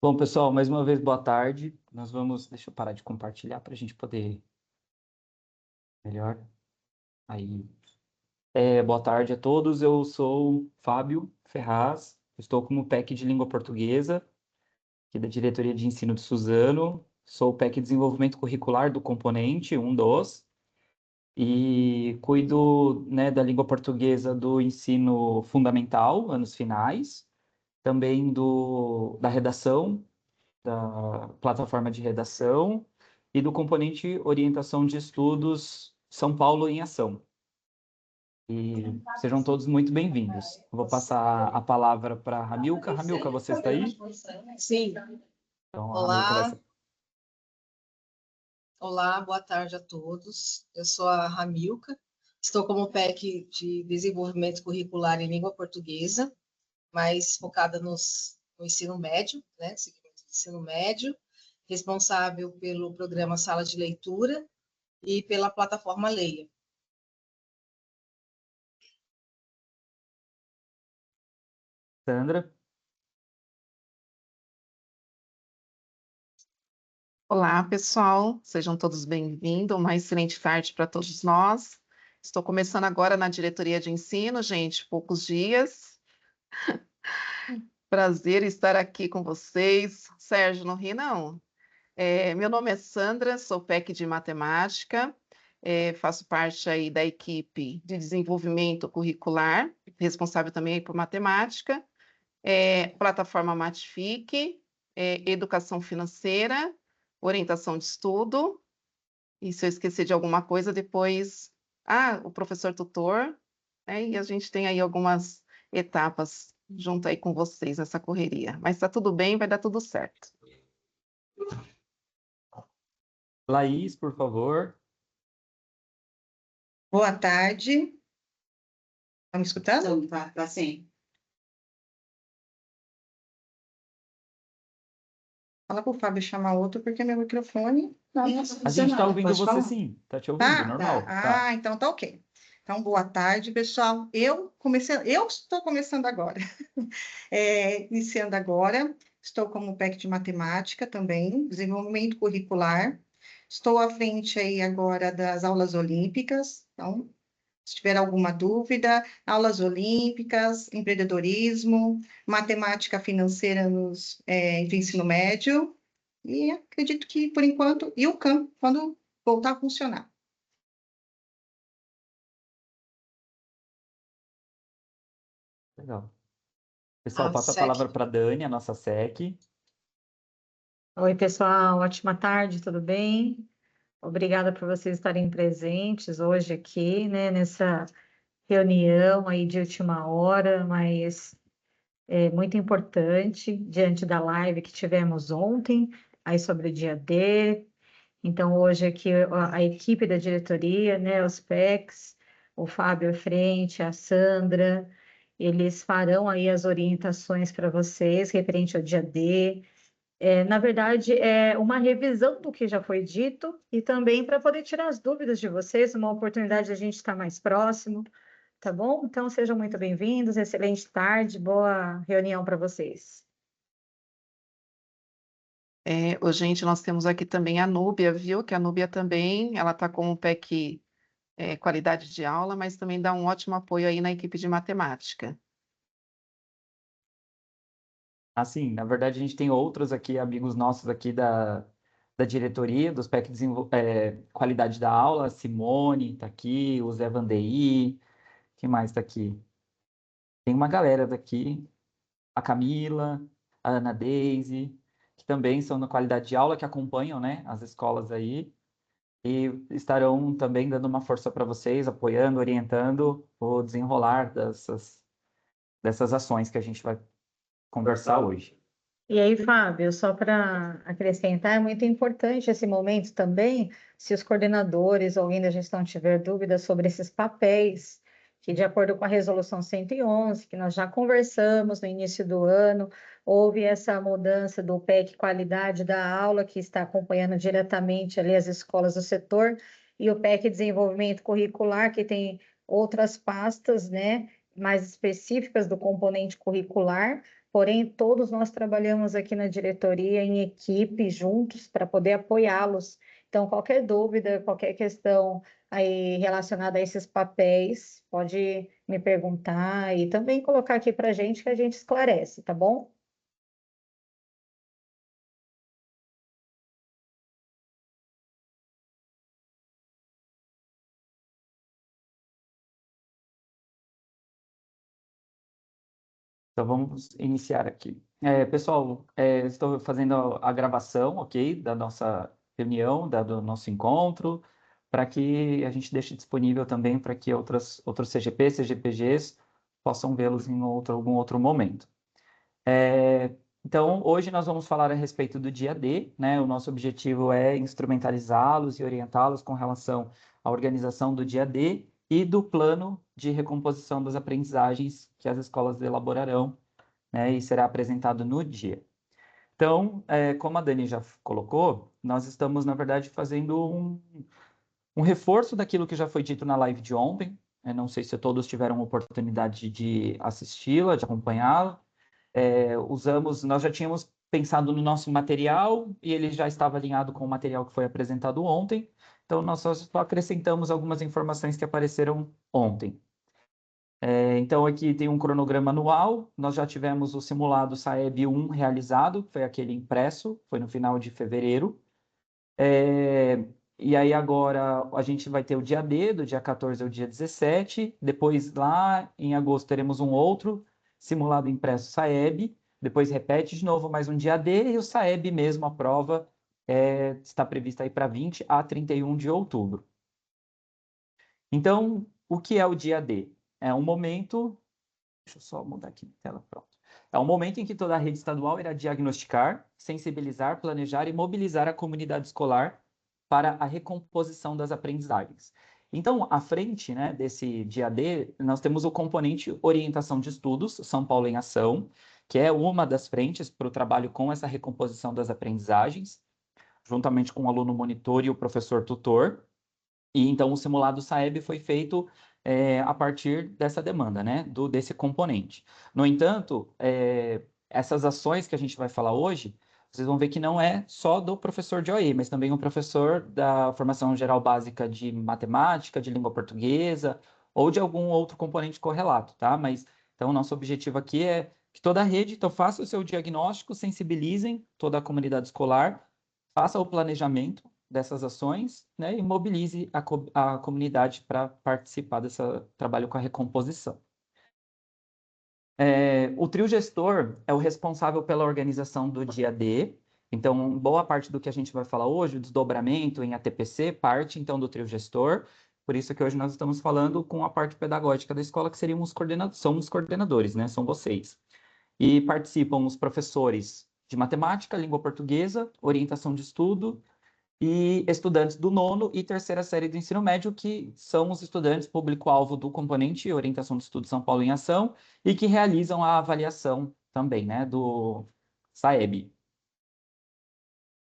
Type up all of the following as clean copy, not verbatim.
Bom, pessoal, mais uma vez, boa tarde. Deixa eu parar de compartilhar para a gente poder melhor. Aí, boa tarde a todos. Eu sou Fábio Ferraz, estou como PEC de Língua Portuguesa, aqui da Diretoria de Ensino de Suzano. Sou PEC de Desenvolvimento Curricular do componente, um dos, e cuido, né, da língua portuguesa do ensino fundamental, anos finais, também da redação, da plataforma de redação e do componente orientação de estudos São Paulo em Ação. E sejam todos muito bem-vindos. Vou passar a palavra para a Ramilca. Ramilca, você está aí? Sim. Então, a Ramilca vai... Olá, boa tarde a todos. Eu sou a Ramilca, estou como PEC de Desenvolvimento Curricular em Língua Portuguesa, mais focada no ensino médio, né, segmento de ensino médio, responsável pelo programa Sala de Leitura e pela plataforma Leia. Sandra? Olá, pessoal, sejam todos bem-vindos. Uma excelente tarde para todos nós. Estou começando agora na diretoria de ensino, gente, poucos dias. Prazer estar aqui com vocês. Sérgio, não ri, não. Meu nome é Sandra, sou PEC de Matemática, faço parte aí da equipe de desenvolvimento curricular, responsável também por matemática, plataforma Matific, educação financeira, orientação de estudo, e se eu esquecer de alguma coisa, depois... o professor tutor, e a gente tem aí algumas etapas junto aí com vocês nessa correria. Mas está tudo bem, vai dar tudo certo. Laís, por favor. Boa tarde. Tá me escutando? Tá sim. Fala pro Fábio chamar outro, porque meu microfone... A gente está ouvindo você sim, está te ouvindo, normal. Tá. Então tá ok. Então, boa tarde, pessoal. Eu estou começando agora. Iniciando agora, estou como PEC de Matemática também, desenvolvimento curricular. Estou à frente aí agora das aulas olímpicas, então... Se tiver alguma dúvida, aulas olímpicas, empreendedorismo, matemática financeira no ensino médio, e acredito que, por enquanto, e o campo, quando voltar a funcionar. Legal. Pessoal, passa a palavra para a Dani, a nossa SEC. Oi, pessoal, ótima tarde, tudo bem? Obrigada por vocês estarem presentes hoje aqui, né, nessa reunião aí de última hora, mas é muito importante, diante da live que tivemos ontem, aí sobre o dia D. Então, hoje aqui a equipe da diretoria, né, os PECs, o Fábio à frente, a Sandra, eles farão aí as orientações para vocês referente ao dia D. Na verdade, é uma revisão do que já foi dito e também para poder tirar as dúvidas de vocês, uma oportunidade de a gente estar mais próximo, tá bom? Então, sejam muito bem-vindos, excelente tarde, boa reunião para vocês. Gente, nós temos aqui também a Núbia, viu? Que a Núbia também, ela está com o PEC qualidade de aula, mas também dá um ótimo apoio aí na equipe de matemática. Assim, na verdade, a gente tem outros aqui, amigos nossos aqui da diretoria, dos PEC Qualidade da Aula, a Simone está aqui, o Zé Vandei, quem mais está aqui? Tem uma galera daqui, a Camila, a Ana Daisy, que também são na qualidade de aula, que acompanham, né, as escolas aí, e estarão também dando uma força para vocês, apoiando, orientando o desenrolar dessas ações que a gente vai conversar hoje. E aí, Fábio, só para acrescentar, é muito importante esse momento também, se os coordenadores ou alguém da gestão tiver dúvidas sobre esses papéis, que de acordo com a resolução 111, que nós já conversamos no início do ano, houve essa mudança do PEC qualidade da aula, que está acompanhando diretamente ali as escolas do setor, e o PEC desenvolvimento curricular, que tem outras pastas, né, mais específicas do componente curricular, porém todos nós trabalhamos aqui na diretoria em equipe, juntos, para poder apoiá-los. Então, qualquer dúvida, qualquer questão aí relacionada a esses papéis, pode me perguntar e também colocar aqui para a gente que a gente esclarece, tá bom? Então, vamos iniciar aqui. Pessoal, estou fazendo a gravação, ok, da nossa reunião, do nosso encontro, para que a gente deixe disponível também para que outros CGPs, CGPGs possam vê-los em algum outro momento. Então, hoje nós vamos falar a respeito do dia D, né? O nosso objetivo é instrumentalizá-los e orientá-los com relação à organização do dia D e do plano de recomposição das aprendizagens que as escolas elaborarão, né? E será apresentado no dia. Então, como a Dani já colocou, nós estamos, na verdade, fazendo um reforço daquilo que já foi dito na live de ontem. Eu não sei se todos tiveram oportunidade de assisti-la, de acompanhá-la. Nós já tínhamos pensado no nosso material e ele já estava alinhado com o material que foi apresentado ontem, então nós só acrescentamos algumas informações que apareceram ontem. Então aqui tem um cronograma anual, nós já tivemos o simulado SAEB 1 realizado, que foi aquele impresso, foi no final de fevereiro. E aí agora a gente vai ter o dia D, do dia 14 ao dia 17, depois lá em agosto teremos um outro simulado impresso SAEB, depois repete de novo mais um dia D e o SAEB mesmo, a prova está prevista aí para 20 a 31 de outubro. Então, o que é o dia D? É um momento, deixa eu só mudar aqui a tela, pronto. É um momento em que toda a rede estadual irá diagnosticar, sensibilizar, planejar e mobilizar a comunidade escolar para a recomposição das aprendizagens. Então, à frente, né, desse dia D, nós temos o componente orientação de estudos, São Paulo em Ação, que é uma das frentes para o trabalho com essa recomposição das aprendizagens, juntamente com o aluno monitor e o professor tutor. E então o simulado SAEB foi feito a partir dessa demanda, né, desse componente. No entanto, essas ações que a gente vai falar hoje, vocês vão ver que não é só do professor de OE, mas também o professor da formação geral básica de matemática, de língua portuguesa, ou de algum outro componente correlato, tá? Mas, então, o nosso objetivo aqui é que toda a rede, então, faça o seu diagnóstico, sensibilizem toda a comunidade escolar, faça o planejamento dessas ações, né, e mobilize a comunidade para participar desse trabalho com a recomposição. O trio gestor é o responsável pela organização do dia D, então boa parte do que a gente vai falar hoje, o desdobramento em ATPC, parte então do trio gestor, por isso que hoje nós estamos falando com a parte pedagógica da escola, que são os coordenadores, né, são vocês. E participam os professores de matemática, língua portuguesa, orientação de estudo, e estudantes do nono e terceira série do ensino médio, que são os estudantes público-alvo do componente Orientação de Estudo São Paulo em Ação e que realizam a avaliação também, né, do SAEB.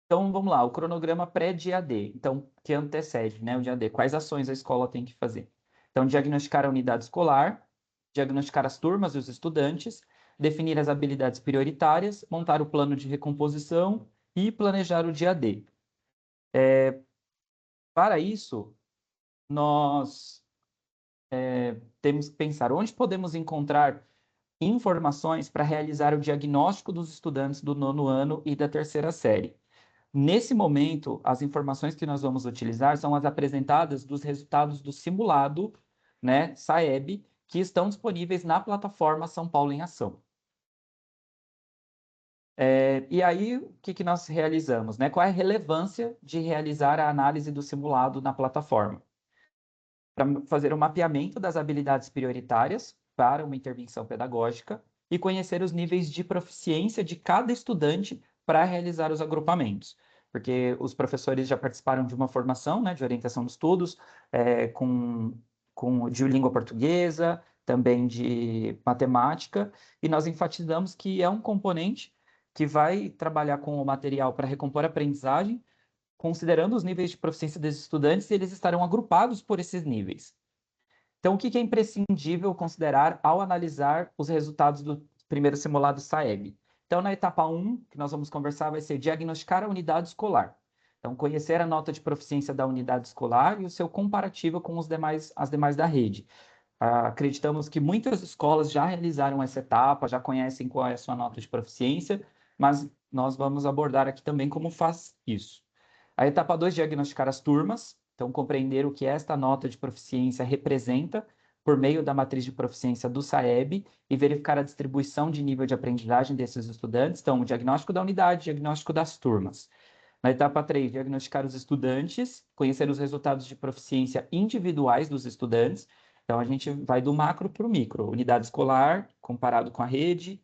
Então, vamos lá, o cronograma pré-dia D, então, que antecede, né, o dia D, quais ações a escola tem que fazer? Então, diagnosticar a unidade escolar, diagnosticar as turmas e os estudantes, definir as habilidades prioritárias, montar o plano de recomposição e planejar o dia D. Para isso, nós temos que pensar onde podemos encontrar informações para realizar o diagnóstico dos estudantes do nono ano e da terceira série. Nesse momento, as informações que nós vamos utilizar são as apresentadas dos resultados do simulado, né, SAEB, que estão disponíveis na plataforma São Paulo em Ação. E aí, o que nós realizamos, né? Qual é a relevância de realizar a análise do simulado na plataforma? Para fazer o mapeamento das habilidades prioritárias para uma intervenção pedagógica e conhecer os níveis de proficiência de cada estudante para realizar os agrupamentos. Porque os professores já participaram de uma formação, né, de orientação de estudos, de língua portuguesa, também de matemática, e nós enfatizamos que é um componente que vai trabalhar com o material para recompor a aprendizagem, considerando os níveis de proficiência dos estudantes, e eles estarão agrupados por esses níveis. Então, o que é imprescindível considerar ao analisar os resultados do primeiro simulado SAEB. Então, na etapa 1, que nós vamos conversar, vai ser diagnosticar a unidade escolar. Então, conhecer a nota de proficiência da unidade escolar e o seu comparativo com as demais da rede. Acreditamos que muitas escolas já realizaram essa etapa, já conhecem qual é a sua nota de proficiência, mas nós vamos abordar aqui também como faz isso. A etapa 2, diagnosticar as turmas. Então, compreender o que esta nota de proficiência representa por meio da matriz de proficiência do SAEB e verificar a distribuição de nível de aprendizagem desses estudantes. Então, o diagnóstico da unidade, diagnóstico das turmas. Na etapa 3, diagnosticar os estudantes, conhecer os resultados de proficiência individuais dos estudantes. Então, a gente vai do macro para o micro. Unidade escolar, comparado com a rede,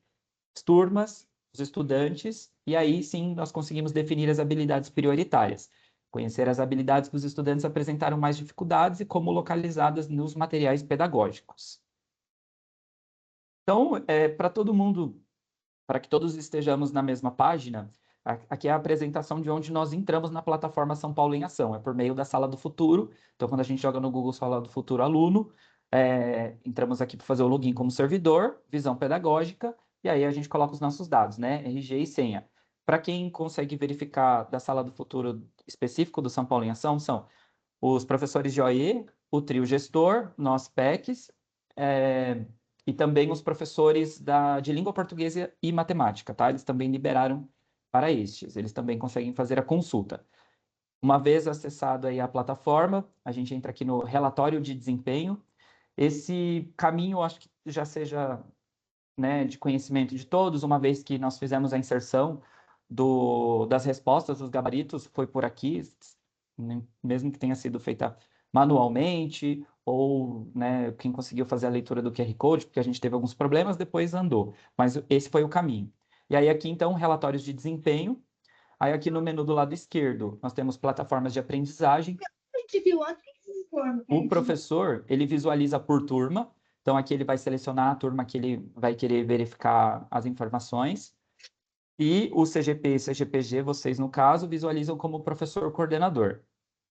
as turmas, os estudantes, e aí sim nós conseguimos definir as habilidades prioritárias. Conhecer as habilidades que os estudantes apresentaram mais dificuldades e como localizadas nos materiais pedagógicos. Então, para todo mundo, para que todos estejamos na mesma página, aqui é a apresentação de onde nós entramos na plataforma São Paulo em Ação. É por meio da Sala do Futuro. Então, quando a gente joga no Google Sala do Futuro Aluno, entramos aqui para fazer o login como servidor, visão pedagógica, e aí a gente coloca os nossos dados, né? RG e senha. Para quem consegue verificar da Sala do Futuro específico do São Paulo em Ação, são os professores de OE, o trio gestor, nós PECs, e também os professores de língua portuguesa e matemática, tá? Eles também liberaram para estes, eles também conseguem fazer a consulta. Uma vez acessado aí a plataforma, a gente entra aqui no relatório de desempenho. Esse caminho, eu acho que já seja, né, de conhecimento de todos, uma vez que nós fizemos a inserção das respostas, dos gabaritos, foi por aqui, mesmo que tenha sido feita manualmente, ou, né, quem conseguiu fazer a leitura do QR Code, porque a gente teve alguns problemas, depois andou. Mas esse foi o caminho. E aí aqui, então, relatórios de desempenho. Aí aqui no menu do lado esquerdo, nós temos plataformas de aprendizagem. O professor, ele visualiza por turma. Então, aqui ele vai selecionar a turma que ele vai querer verificar as informações. E o CGP e CGPG, vocês, no caso, visualizam como professor coordenador.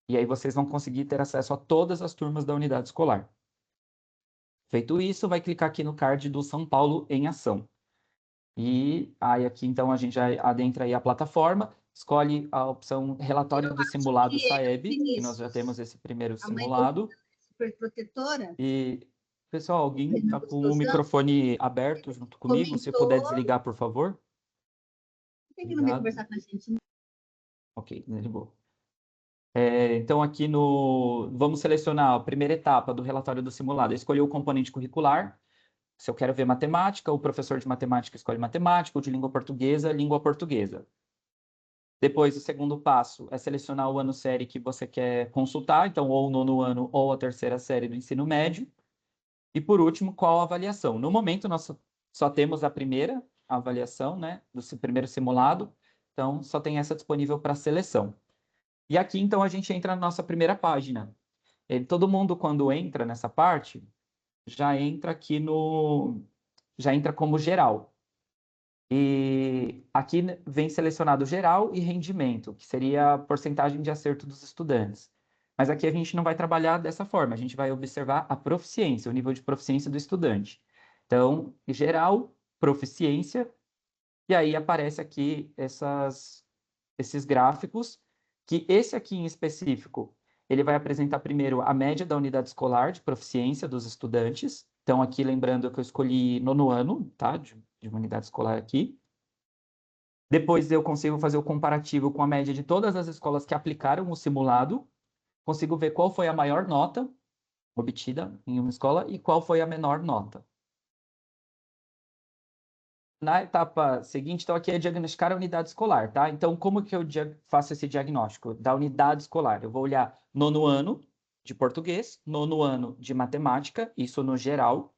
E aí vocês vão conseguir ter acesso a todas as turmas da unidade escolar. Feito isso, vai clicar aqui no card do São Paulo em Ação. E aí aqui, então, a gente já adentra aí a plataforma, escolhe a opção relatório do simulado SAEB, que nós já temos esse primeiro simulado. Superprotetora. E, pessoal, alguém está com o microfone aberto junto comigo? Se puder desligar, por favor. Por que não vem conversar com a gente? Ok, desligou. Então, aqui vamos selecionar a primeira etapa do relatório do simulado. Escolher o componente curricular. Se eu quero ver matemática, o professor de matemática escolhe matemática, o de língua portuguesa, língua portuguesa. Depois, o segundo passo é selecionar o ano-série que você quer consultar, então, ou o nono ano ou a terceira série do ensino médio. E, por último, qual a avaliação? No momento, nós só temos a primeira avaliação, né, do primeiro simulado, então, só tem essa disponível para seleção. E aqui, então, a gente entra na nossa primeira página. Todo mundo, quando entra nessa parte, já entra aqui já entra como geral. E aqui vem selecionado geral e rendimento, que seria a porcentagem de acerto dos estudantes. Mas aqui a gente não vai trabalhar dessa forma, a gente vai observar a proficiência, o nível de proficiência do estudante. Então, geral, proficiência, e aí aparece aqui esses gráficos, que esse aqui em específico, ele vai apresentar primeiro a média da unidade escolar de proficiência dos estudantes. Então, aqui lembrando que eu escolhi nono ano, tá? De uma unidade escolar aqui. Depois eu consigo fazer o comparativo com a média de todas as escolas que aplicaram o simulado. Consigo ver qual foi a maior nota obtida em uma escola e qual foi a menor nota. Na etapa seguinte, então, aqui é diagnosticar a unidade escolar, tá? Então, como que eu faço esse diagnóstico da unidade escolar? Eu vou olhar nono ano de português, nono ano de matemática, isso no geral,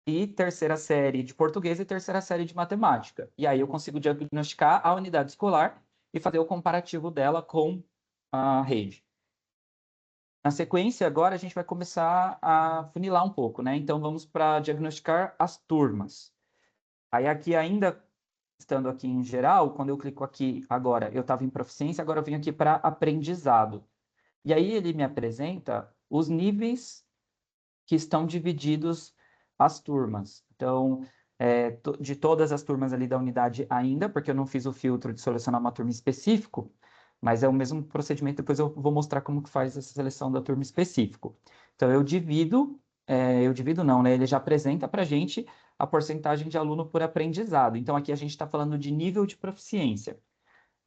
e terceira série de português e terceira série de matemática. E aí eu consigo diagnosticar a unidade escolar e fazer o comparativo dela com a rede. Na sequência, agora a gente vai começar a funilar um pouco, né? Então, vamos para diagnosticar as turmas. Aí aqui ainda, estando aqui em geral, quando eu clico aqui agora, eu estava em proficiência, agora eu vim aqui para aprendizado. E aí ele me apresenta os níveis que estão divididos as turmas. Então, de todas as turmas ali da unidade ainda, porque eu não fiz o filtro de selecionar uma turma específico, mas é o mesmo procedimento, depois eu vou mostrar como que faz essa seleção da turma específico. Então, eu divido não, né? Ele já apresenta para a gente a porcentagem de aluno por aprendizado. Então, aqui a gente está falando de nível de proficiência.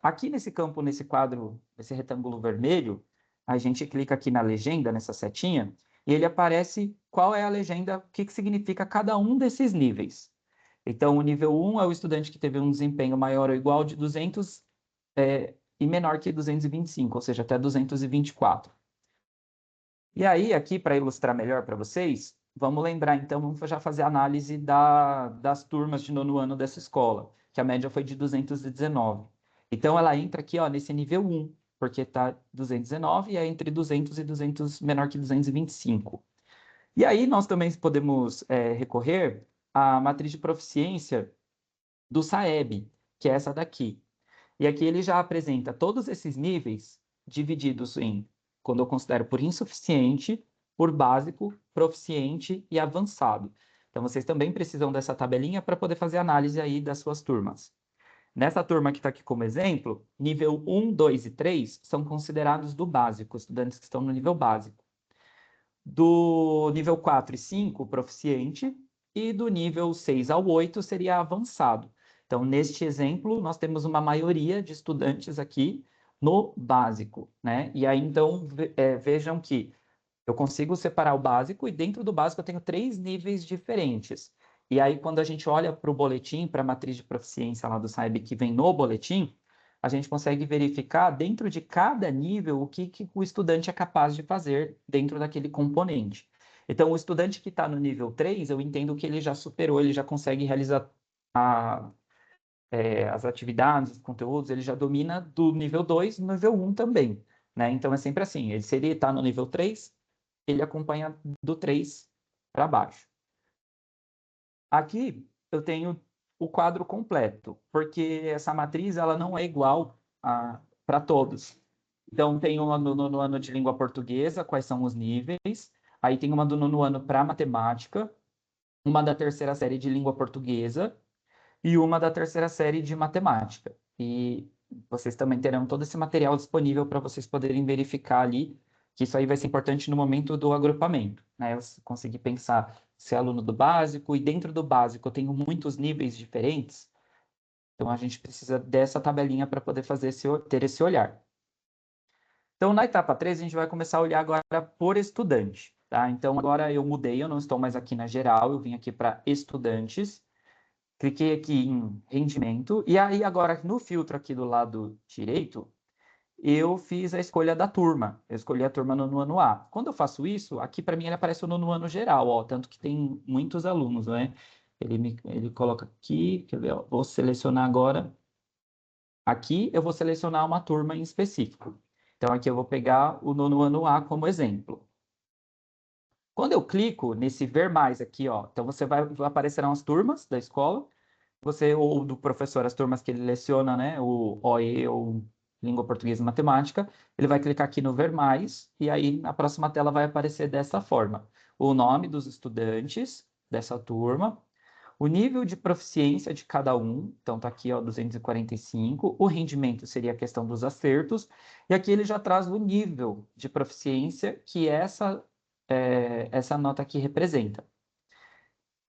Aqui nesse campo, nesse quadro, nesse retângulo vermelho, a gente clica aqui na legenda, nessa setinha, e ele aparece qual é a legenda, o que significa cada um desses níveis. Então, o nível 1 é o estudante que teve um desempenho maior ou igual de 200 e menor que 225, ou seja, até 224. E aí, aqui, para ilustrar melhor para vocês, vamos lembrar, então, vamos já fazer a análise das turmas de nono ano dessa escola, que a média foi de 219. Então, ela entra aqui, ó, nesse nível 1, porque está 219 e é entre 200 e 200, menor que 225. E aí, nós também podemos recorrer à matriz de proficiência do SAEB, que é essa daqui. E aqui ele já apresenta todos esses níveis divididos em, quando eu considero por insuficiente, por básico, proficiente e avançado. Então, vocês também precisam dessa tabelinha para poder fazer análise aí das suas turmas. Nessa turma que está aqui como exemplo, nível 1, 2 e 3 são considerados do básico, estudantes que estão no nível básico. Do nível 4 e 5, proficiente, e do nível 6 ao 8 seria avançado. Então, neste exemplo, nós temos uma maioria de estudantes aqui no básico, né? E aí, então, vejam que eu consigo separar o básico e dentro do básico eu tenho 3 níveis diferentes. E aí, quando a gente olha para o boletim, para a matriz de proficiência lá do SAEB que vem no boletim, a gente consegue verificar dentro de cada nível o que o estudante é capaz de fazer dentro daquele componente. Então, o estudante que está no nível 3, eu entendo que ele já superou, ele já consegue realizar as atividades, os conteúdos, ele já domina do nível 2 no nível 1 também, né? Então, é sempre assim, se ele está no nível 3, ele acompanha do 3 para baixo. Aqui, eu tenho o quadro completo, porque essa matriz ela não é igual para todos. Então, tem uma do nono ano de língua portuguesa, quais são os níveis. Aí tem uma do nono ano para matemática, uma da terceira série de língua portuguesa e uma da terceira série de matemática. E vocês também terão todo esse material disponível para vocês poderem verificar ali, que isso aí vai ser importante no momento do agrupamento, né? Eu conseguir pensar se é aluno do básico, e dentro do básico eu tenho muitos níveis diferentes, então a gente precisa dessa tabelinha para poder ter esse olhar. Então, na etapa 3, a gente vai começar a olhar agora por estudante, tá? Então, agora eu mudei, eu não estou mais aqui na geral, eu vim aqui para estudantes, cliquei aqui em rendimento, e aí agora no filtro aqui do lado direito, eu fiz a escolha da turma. Eu escolhi a turma no ano A. Quando eu faço isso, aqui para mim ele aparece o nono ano geral, ó, tanto que tem muitos alunos, né? Ele coloca aqui, quer ver, ó, vou selecionar agora. Aqui eu vou selecionar uma turma em específico. Então aqui eu vou pegar o nono ano A como exemplo. Quando eu clico nesse ver mais aqui, ó, então aparecerão as turmas da escola, ou do professor, as turmas que ele leciona, né, o OE ou Língua Portuguesa e Matemática, ele vai clicar aqui no ver mais, e aí na próxima tela vai aparecer dessa forma: o nome dos estudantes dessa turma, o nível de proficiência de cada um, então tá aqui, ó, 245, o rendimento seria a questão dos acertos, e aqui ele já traz o nível de proficiência que essa nota aqui representa.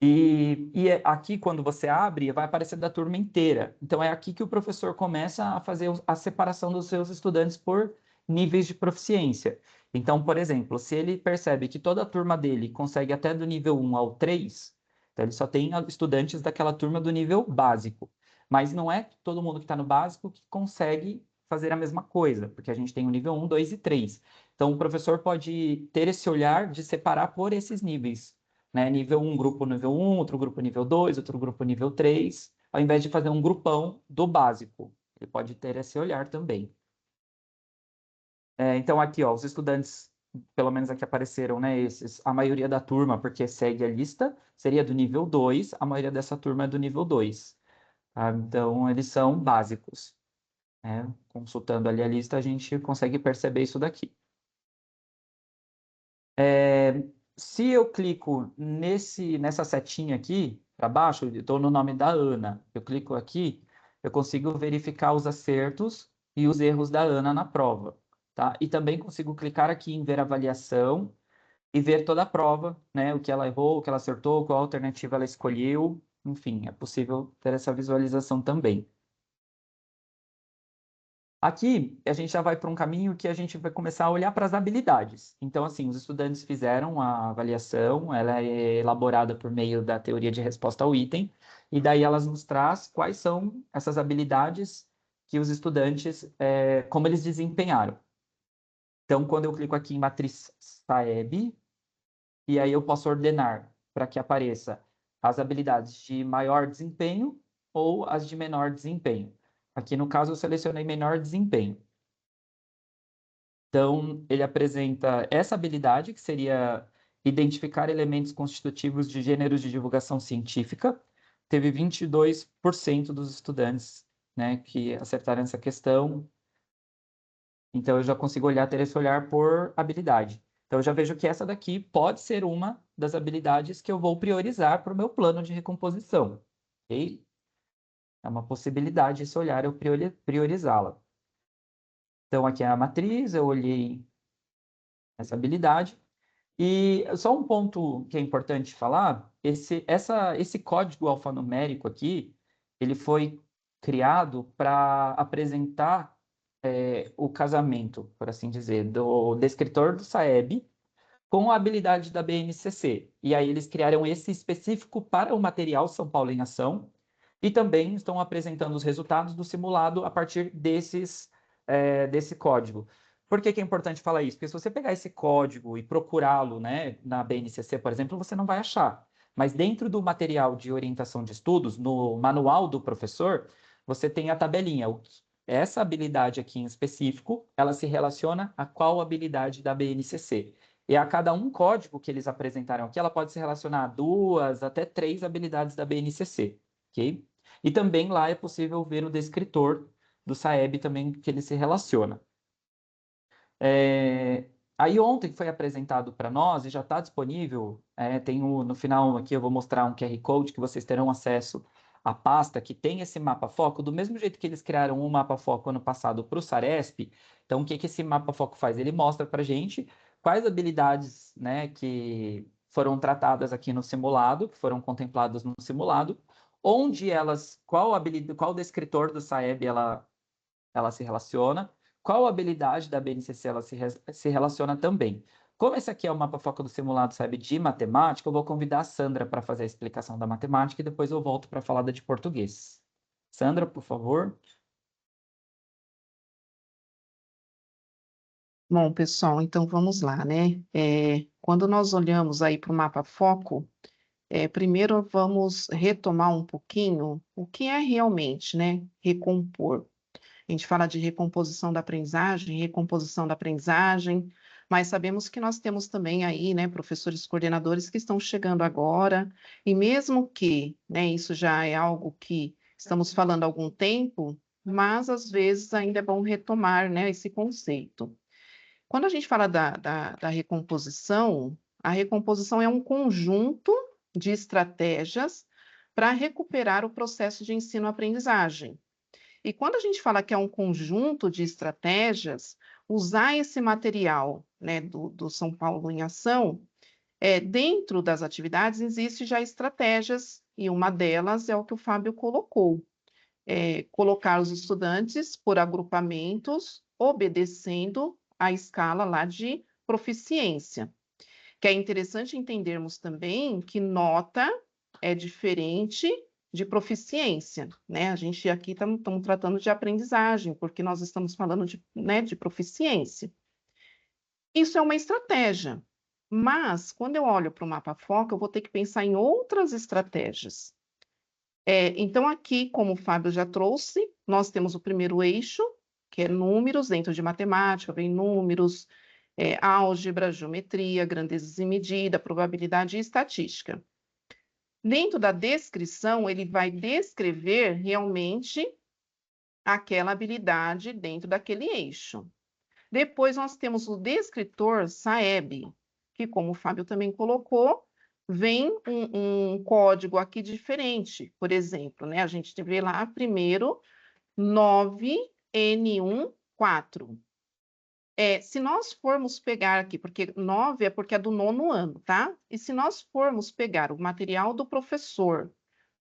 E aqui, quando você abre, vai aparecer da turma inteira. Então, é aqui que o professor começa a fazer a separação dos seus estudantes por níveis de proficiência. Então, por exemplo, se ele percebe que toda a turma dele consegue até do nível 1 ao 3, então ele só tem estudantes daquela turma do nível básico. Mas não é todo mundo que está no básico que consegue fazer a mesma coisa, porque a gente tem o nível 1, 2 e 3. Então, o professor pode ter esse olhar de separar por esses níveis, né? Nível 1, grupo nível 1, outro grupo nível 2, outro grupo nível 3, ao invés de fazer um grupão do básico. Ele pode ter esse olhar também. Então, aqui, ó, os estudantes, pelo menos aqui apareceram, né, esses, a maioria da turma, porque segue a lista, seria do nível 2, a maioria dessa turma é do nível 2. Tá? Então, eles são básicos, né? Consultando ali a lista, a gente consegue perceber isso daqui. Se eu clico nessa setinha aqui, para baixo, eu estou no nome da Ana. Eu clico aqui, eu consigo verificar os acertos e os erros da Ana na prova, tá? E também consigo clicar aqui em ver avaliação e ver toda a prova, né? O que ela errou, o que ela acertou, qual alternativa ela escolheu. Enfim, é possível ter essa visualização também. Aqui, a gente já vai para um caminho que a gente vai começar a olhar para as habilidades. Então, assim, os estudantes fizeram a avaliação, ela é elaborada por meio da teoria de resposta ao item, e daí elas nos traz quais são essas habilidades que os estudantes, como eles desempenharam. Então, quando eu clico aqui em matriz SAEB, e aí eu posso ordenar para que apareça as habilidades de maior desempenho ou as de menor desempenho. Aqui, no caso, eu selecionei menor desempenho. Então, ele apresenta essa habilidade, que seria identificar elementos constitutivos de gêneros de divulgação científica. Teve 22% dos estudantes, né, que acertaram essa questão. Então, eu já consigo ter esse olhar por habilidade. Então, eu já vejo que essa daqui pode ser uma das habilidades que eu vou priorizar para o meu plano de recomposição. Ok? É uma possibilidade esse olhar eu priorizá-la. Então, aqui é a matriz, eu olhei essa habilidade. E só um ponto que é importante falar, esse código alfanumérico aqui, ele foi criado para apresentar o casamento, por assim dizer, do descritor do SAEB com a habilidade da BNCC. E aí eles criaram esse específico para o material São Paulo em Ação e também estão apresentando os resultados do simulado a partir desse código. Por que que é importante falar isso? Porque se você pegar esse código e procurá-lo, né, na BNCC, por exemplo, você não vai achar. Mas dentro do material de orientação de estudos, no manual do professor, você tem a tabelinha. Essa habilidade aqui em específico, ela se relaciona a qual habilidade da BNCC. E a cada um código que eles apresentaram aqui, ela pode se relacionar a 2 até 3 habilidades da BNCC, ok? E também lá é possível ver o descritor do SAEB também que ele se relaciona. Aí ontem foi apresentado para nós e já está disponível, no final aqui eu vou mostrar um QR Code que vocês terão acesso à pasta que tem esse mapa-foco, do mesmo jeito que eles criaram um mapa-foco ano passado para o Saresp. Então, o que esse mapa-foco faz? Ele mostra para a gente quais habilidades, né, que foram tratadas aqui no simulado, que foram contempladas no simulado, onde elas, qual descritor do SAEB ela se relaciona, qual habilidade da BNCC ela se relaciona também. Como esse aqui é o mapa-foco do simulado SAEB de matemática, eu vou convidar a Sandra para fazer a explicação da matemática e depois eu volto para falar da de português. Sandra, por favor. Bom, pessoal, então vamos lá, né? Quando nós olhamos aí para o mapa-foco, primeiro vamos retomar um pouquinho o que é realmente, né, recompor. A gente fala de recomposição da aprendizagem, mas sabemos que nós temos também aí, né, professores coordenadores que estão chegando agora, e mesmo que, né, isso já é algo que estamos falando há algum tempo, mas às vezes ainda é bom retomar, né, esse conceito. Quando a gente fala da recomposição, a recomposição é um conjunto de estratégias para recuperar o processo de ensino-aprendizagem. E quando a gente fala que é um conjunto de estratégias, usar esse material, né, do São Paulo em Ação, dentro das atividades existe já estratégias, e uma delas é o que o Fábio colocou, colocar os estudantes por agrupamentos, obedecendo a escala lá de proficiência. Que é interessante entendermos também que nota é diferente de proficiência, né? A gente aqui estamos tratando de aprendizagem, porque nós estamos falando de proficiência. Isso é uma estratégia, mas quando eu olho para o mapa-foco, eu vou ter que pensar em outras estratégias. Então, aqui, como o Fábio já trouxe, nós temos o primeiro eixo, que é números, dentro de matemática, vem números, álgebra, geometria, grandezas e medida, probabilidade e estatística. Dentro da descrição, ele vai descrever realmente aquela habilidade dentro daquele eixo. Depois, nós temos o descritor SAEB, que, como o Fábio também colocou, vem um código aqui diferente. Por exemplo, né, a gente vê lá primeiro 9N14. Se nós formos pegar aqui, porque 9 é porque é do 9º ano, tá? E se nós formos pegar o material do professor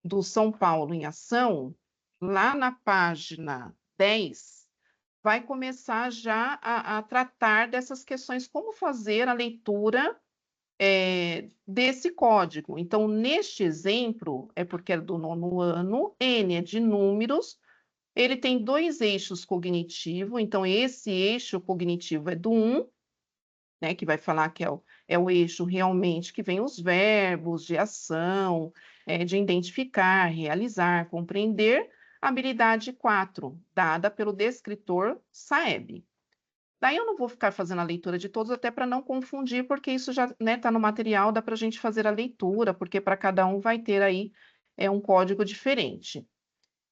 do São Paulo em Ação, lá na página 10, vai começar já a tratar dessas questões, como fazer a leitura desse código. Então, neste exemplo, é porque é do 9º ano, N é de números, ele tem 2 eixos cognitivos, então esse eixo cognitivo é do 1, né, que vai falar que é o eixo realmente que vem os verbos de ação, de identificar, realizar, compreender, habilidade 4, dada pelo descritor Saeb. Daí eu não vou ficar fazendo a leitura de todos, até para não confundir, porque isso já está no material, dá para a gente fazer a leitura, porque para cada um vai ter aí um código diferente.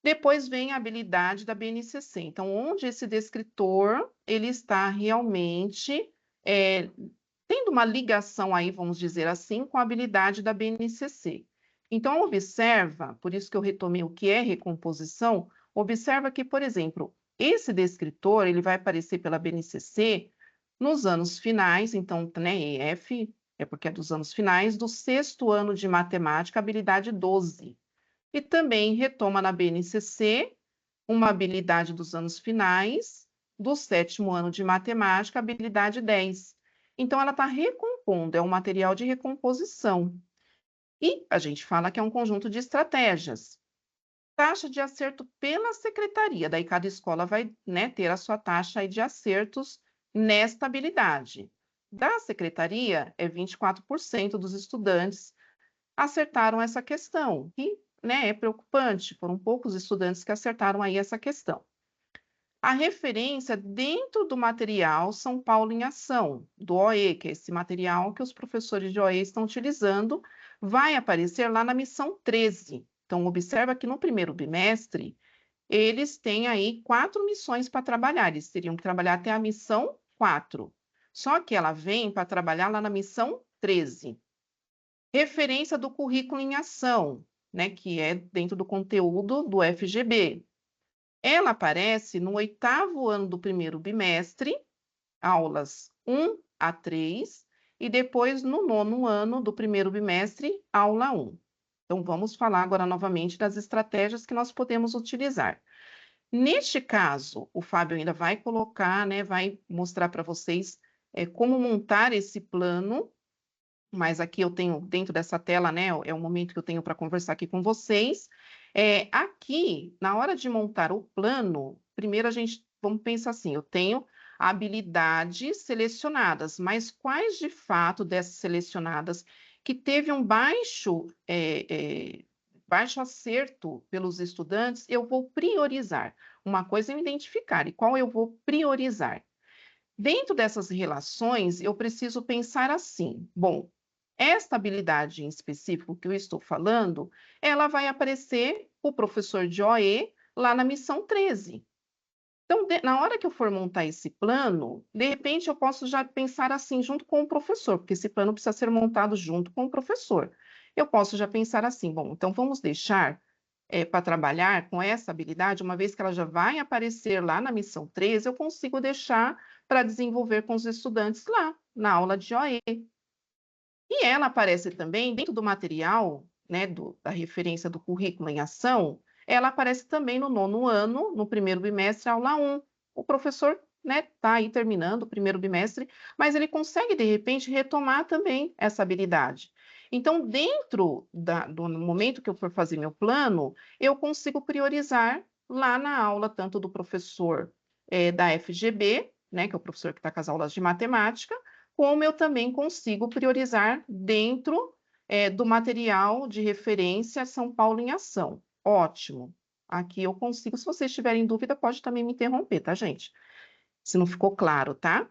Depois vem a habilidade da BNCC. Então, onde esse descritor ele está realmente tendo uma ligação aí, vamos dizer assim, com a habilidade da BNCC. Então, observa, por isso que eu retomei o que é recomposição, observa que, por exemplo, esse descritor, ele vai aparecer pela BNCC nos anos finais, então, né, EF, é porque é dos anos finais, do 6º ano de matemática, habilidade 12. E também retoma na BNCC uma habilidade dos anos finais, do 7º ano de matemática, habilidade 10. Então, ela está recompondo, é um material de recomposição. E a gente fala que é um conjunto de estratégias. Taxa de acerto pela secretaria, daí cada escola vai, né, ter a sua taxa aí de acertos nesta habilidade. Da secretaria, 24% dos estudantes acertaram essa questão, e, né, é preocupante, foram poucos estudantes que acertaram aí essa questão. A referência dentro do material São Paulo em Ação, do OE, que é esse material que os professores de OE estão utilizando, vai aparecer lá na missão 13. Então, observa que no primeiro bimestre, eles têm aí 4 missões para trabalhar, eles teriam que trabalhar até a missão 4. Só que ela vem para trabalhar lá na missão 13. Referência do currículo em ação, né, que é dentro do conteúdo do FGB. Ela aparece no 8º ano do primeiro bimestre, aulas 1 a 3, e depois no 9º ano do primeiro bimestre, aula 1. Então, vamos falar agora novamente das estratégias que nós podemos utilizar. Neste caso, o Fábio ainda vai colocar, né, vai mostrar para vocês como montar esse plano, mas aqui eu tenho, dentro dessa tela, né, é o momento que eu tenho para conversar aqui com vocês. Aqui, na hora de montar o plano, primeiro vamos pensar assim, eu tenho habilidades selecionadas, mas quais de fato dessas selecionadas que teve um baixo acerto pelos estudantes, eu vou priorizar. Uma coisa é eu identificar, e qual eu vou priorizar? Dentro dessas relações, eu preciso pensar assim, bom, esta habilidade em específico que eu estou falando, ela vai aparecer o professor de OE lá na missão 13. Então, na hora que eu for montar esse plano, de repente eu posso já pensar assim junto com o professor, porque esse plano precisa ser montado junto com o professor. Eu posso já pensar assim, bom, então vamos deixar para trabalhar com essa habilidade, uma vez que ela já vai aparecer lá na missão 13, eu consigo deixar para desenvolver com os estudantes lá, na aula de OE. E ela aparece também dentro do material, né, da referência do currículo em ação, ela aparece também no 9º ano, no primeiro bimestre, aula 1. O professor, né, está aí terminando o primeiro bimestre, mas ele consegue, de repente, retomar também essa habilidade. Então, dentro do momento que eu for fazer meu plano, eu consigo priorizar lá na aula, tanto do professor da FGB, né, que é o professor que está com as aulas de matemática, como eu também consigo priorizar dentro do material de referência São Paulo em Ação. Ótimo. Aqui eu consigo. Se vocês tiverem dúvida, pode também me interromper, tá, gente? Se não ficou claro, tá?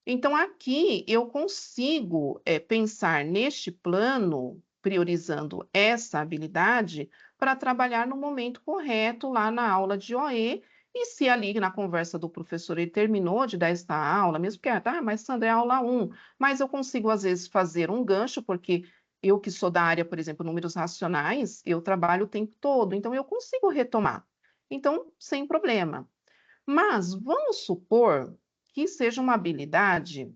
Então, aqui eu consigo pensar neste plano, priorizando essa habilidade, para trabalhar no momento correto lá na aula de OE. E se ali na conversa do professor ele terminou de dar esta aula, mesmo que, mas Sandra, é aula 1, mas eu consigo às vezes fazer um gancho, porque Eu que sou da área, por exemplo, números racionais, eu trabalho o tempo todo, então eu consigo retomar. Então, sem problema. Mas vamos supor que seja uma habilidade,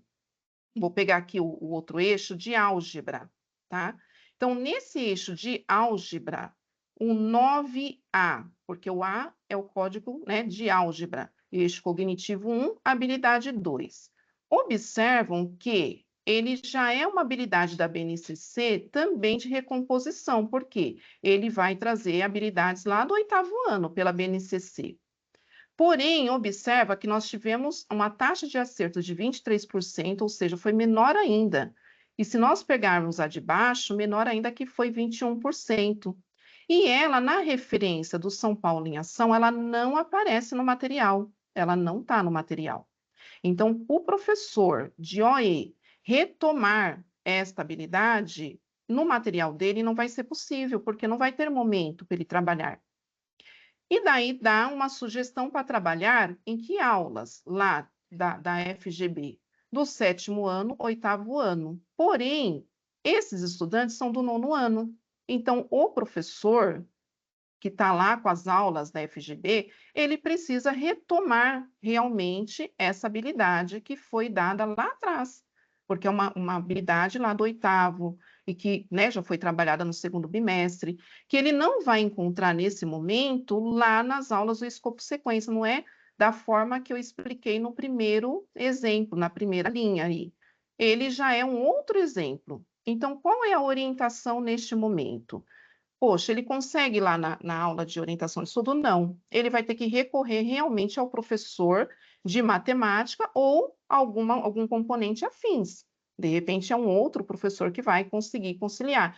vou pegar aqui o outro eixo de álgebra, tá? Então, nesse eixo de álgebra, o 9A, porque o A é o código, né, de álgebra, eixo cognitivo 1, habilidade 2. Observam que ele já é uma habilidade da BNCC também de recomposição, porque ele vai trazer habilidades lá do 8º ano pela BNCC. Porém, observa que nós tivemos uma taxa de acerto de 23%, ou seja, foi menor ainda. E se nós pegarmos a de baixo, menor ainda que foi 21%. E ela, na referência do São Paulo em Ação, ela não aparece no material. Ela não está no material. Então, o professor de OE retomar esta habilidade, no material dele não vai ser possível, porque não vai ter momento para ele trabalhar. E daí dá uma sugestão para trabalhar em que aulas lá da FGB? Do 7º ano, 8º ano. Porém, esses estudantes são do 9º ano. Então, o professor que está lá com as aulas da FGB, ele precisa retomar realmente essa habilidade que foi dada lá atrás, porque é uma habilidade lá do 8º, e que, né, já foi trabalhada no 2º bimestre, que ele não vai encontrar nesse momento lá nas aulas do escopo sequência, não é da forma que eu expliquei no primeiro exemplo, na primeira linha aí. Ele já é um outro exemplo. Então, qual é a orientação neste momento? Poxa, ele consegue ir lá na aula de orientação de estudo? Não. Ele vai ter que recorrer realmente ao professor de matemática ou algum componente afins. De repente, é um outro professor que vai conseguir conciliar.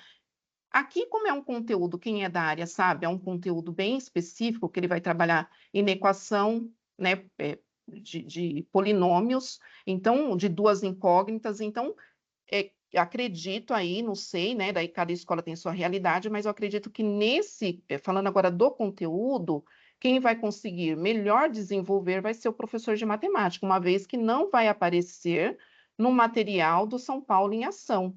Aqui, como é um conteúdo, quem é da área sabe, é um conteúdo bem específico, que ele vai trabalhar em equação, né, de polinômios, então, de duas incógnitas. Então, acredito aí, não sei, né? Daí cada escola tem sua realidade, mas eu acredito que falando agora do conteúdo, quem vai conseguir melhor desenvolver vai ser o professor de matemática, uma vez que não vai aparecer no material do São Paulo em Ação.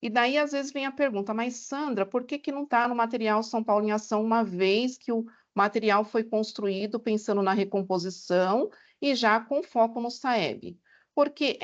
E daí, às vezes, vem a pergunta, mas Sandra, por que não está no material São Paulo em Ação, uma vez que o material foi construído pensando na recomposição e já com foco no SAEB? Porque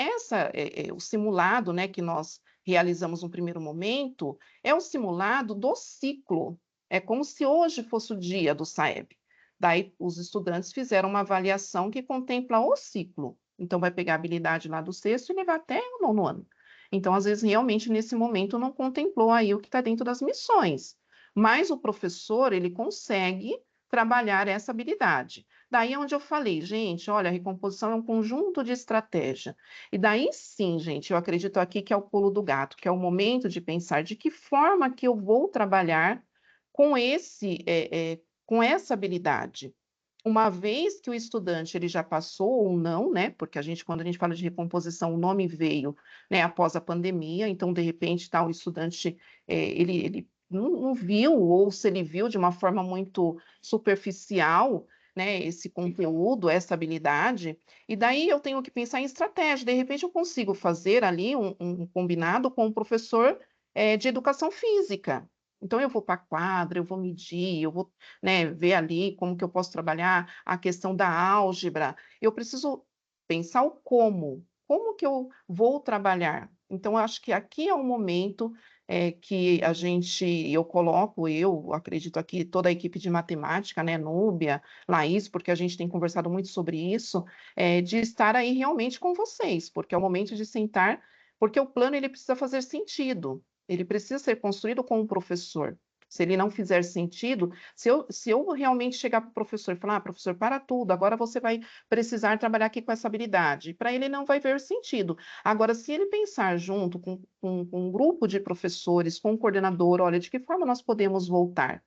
o simulado, né, que nós realizamos no primeiro momento é o simulado do ciclo. É como se hoje fosse o dia do SAEB. Daí, os estudantes fizeram uma avaliação que contempla o ciclo. Então, vai pegar a habilidade lá do 6º e levar até o 9º ano. Então, às vezes, realmente, nesse momento, não contemplou aí o que está dentro das missões. Mas o professor, ele consegue trabalhar essa habilidade. Daí é onde eu falei, gente, olha, a recomposição é um conjunto de estratégia. E daí sim, gente, eu acredito aqui que é o pulo do gato, que é o momento de pensar de que forma que eu vou trabalhar com com essa habilidade. Uma vez que o estudante ele já passou ou não, né? Porque quando a gente fala de recomposição, o nome veio, né, após a pandemia, então, de repente, o estudante ele não viu, ou se ele viu de uma forma muito superficial, né, esse conteúdo, essa habilidade, e daí eu tenho que pensar em estratégia. De repente, eu consigo fazer ali um combinado com o professor de educação física. Então, eu vou para a quadra, eu vou medir, eu vou, né, ver ali como que eu posso trabalhar a questão da álgebra. Eu preciso pensar o como que eu vou trabalhar. Então, eu acho que aqui é o momento que eu acredito aqui, toda a equipe de matemática, né, Núbia, Laís, porque a gente tem conversado muito sobre isso, de estar aí realmente com vocês, porque é o momento de sentar, porque o plano ele precisa fazer sentido. Ele precisa ser construído com o professor. Se ele não fizer sentido, se eu realmente chegar para o professor e falar, professor, para tudo, agora você vai precisar trabalhar aqui com essa habilidade, para ele não vai ver sentido. Agora, se ele pensar junto com um grupo de professores, com um coordenador, olha, de que forma nós podemos voltar?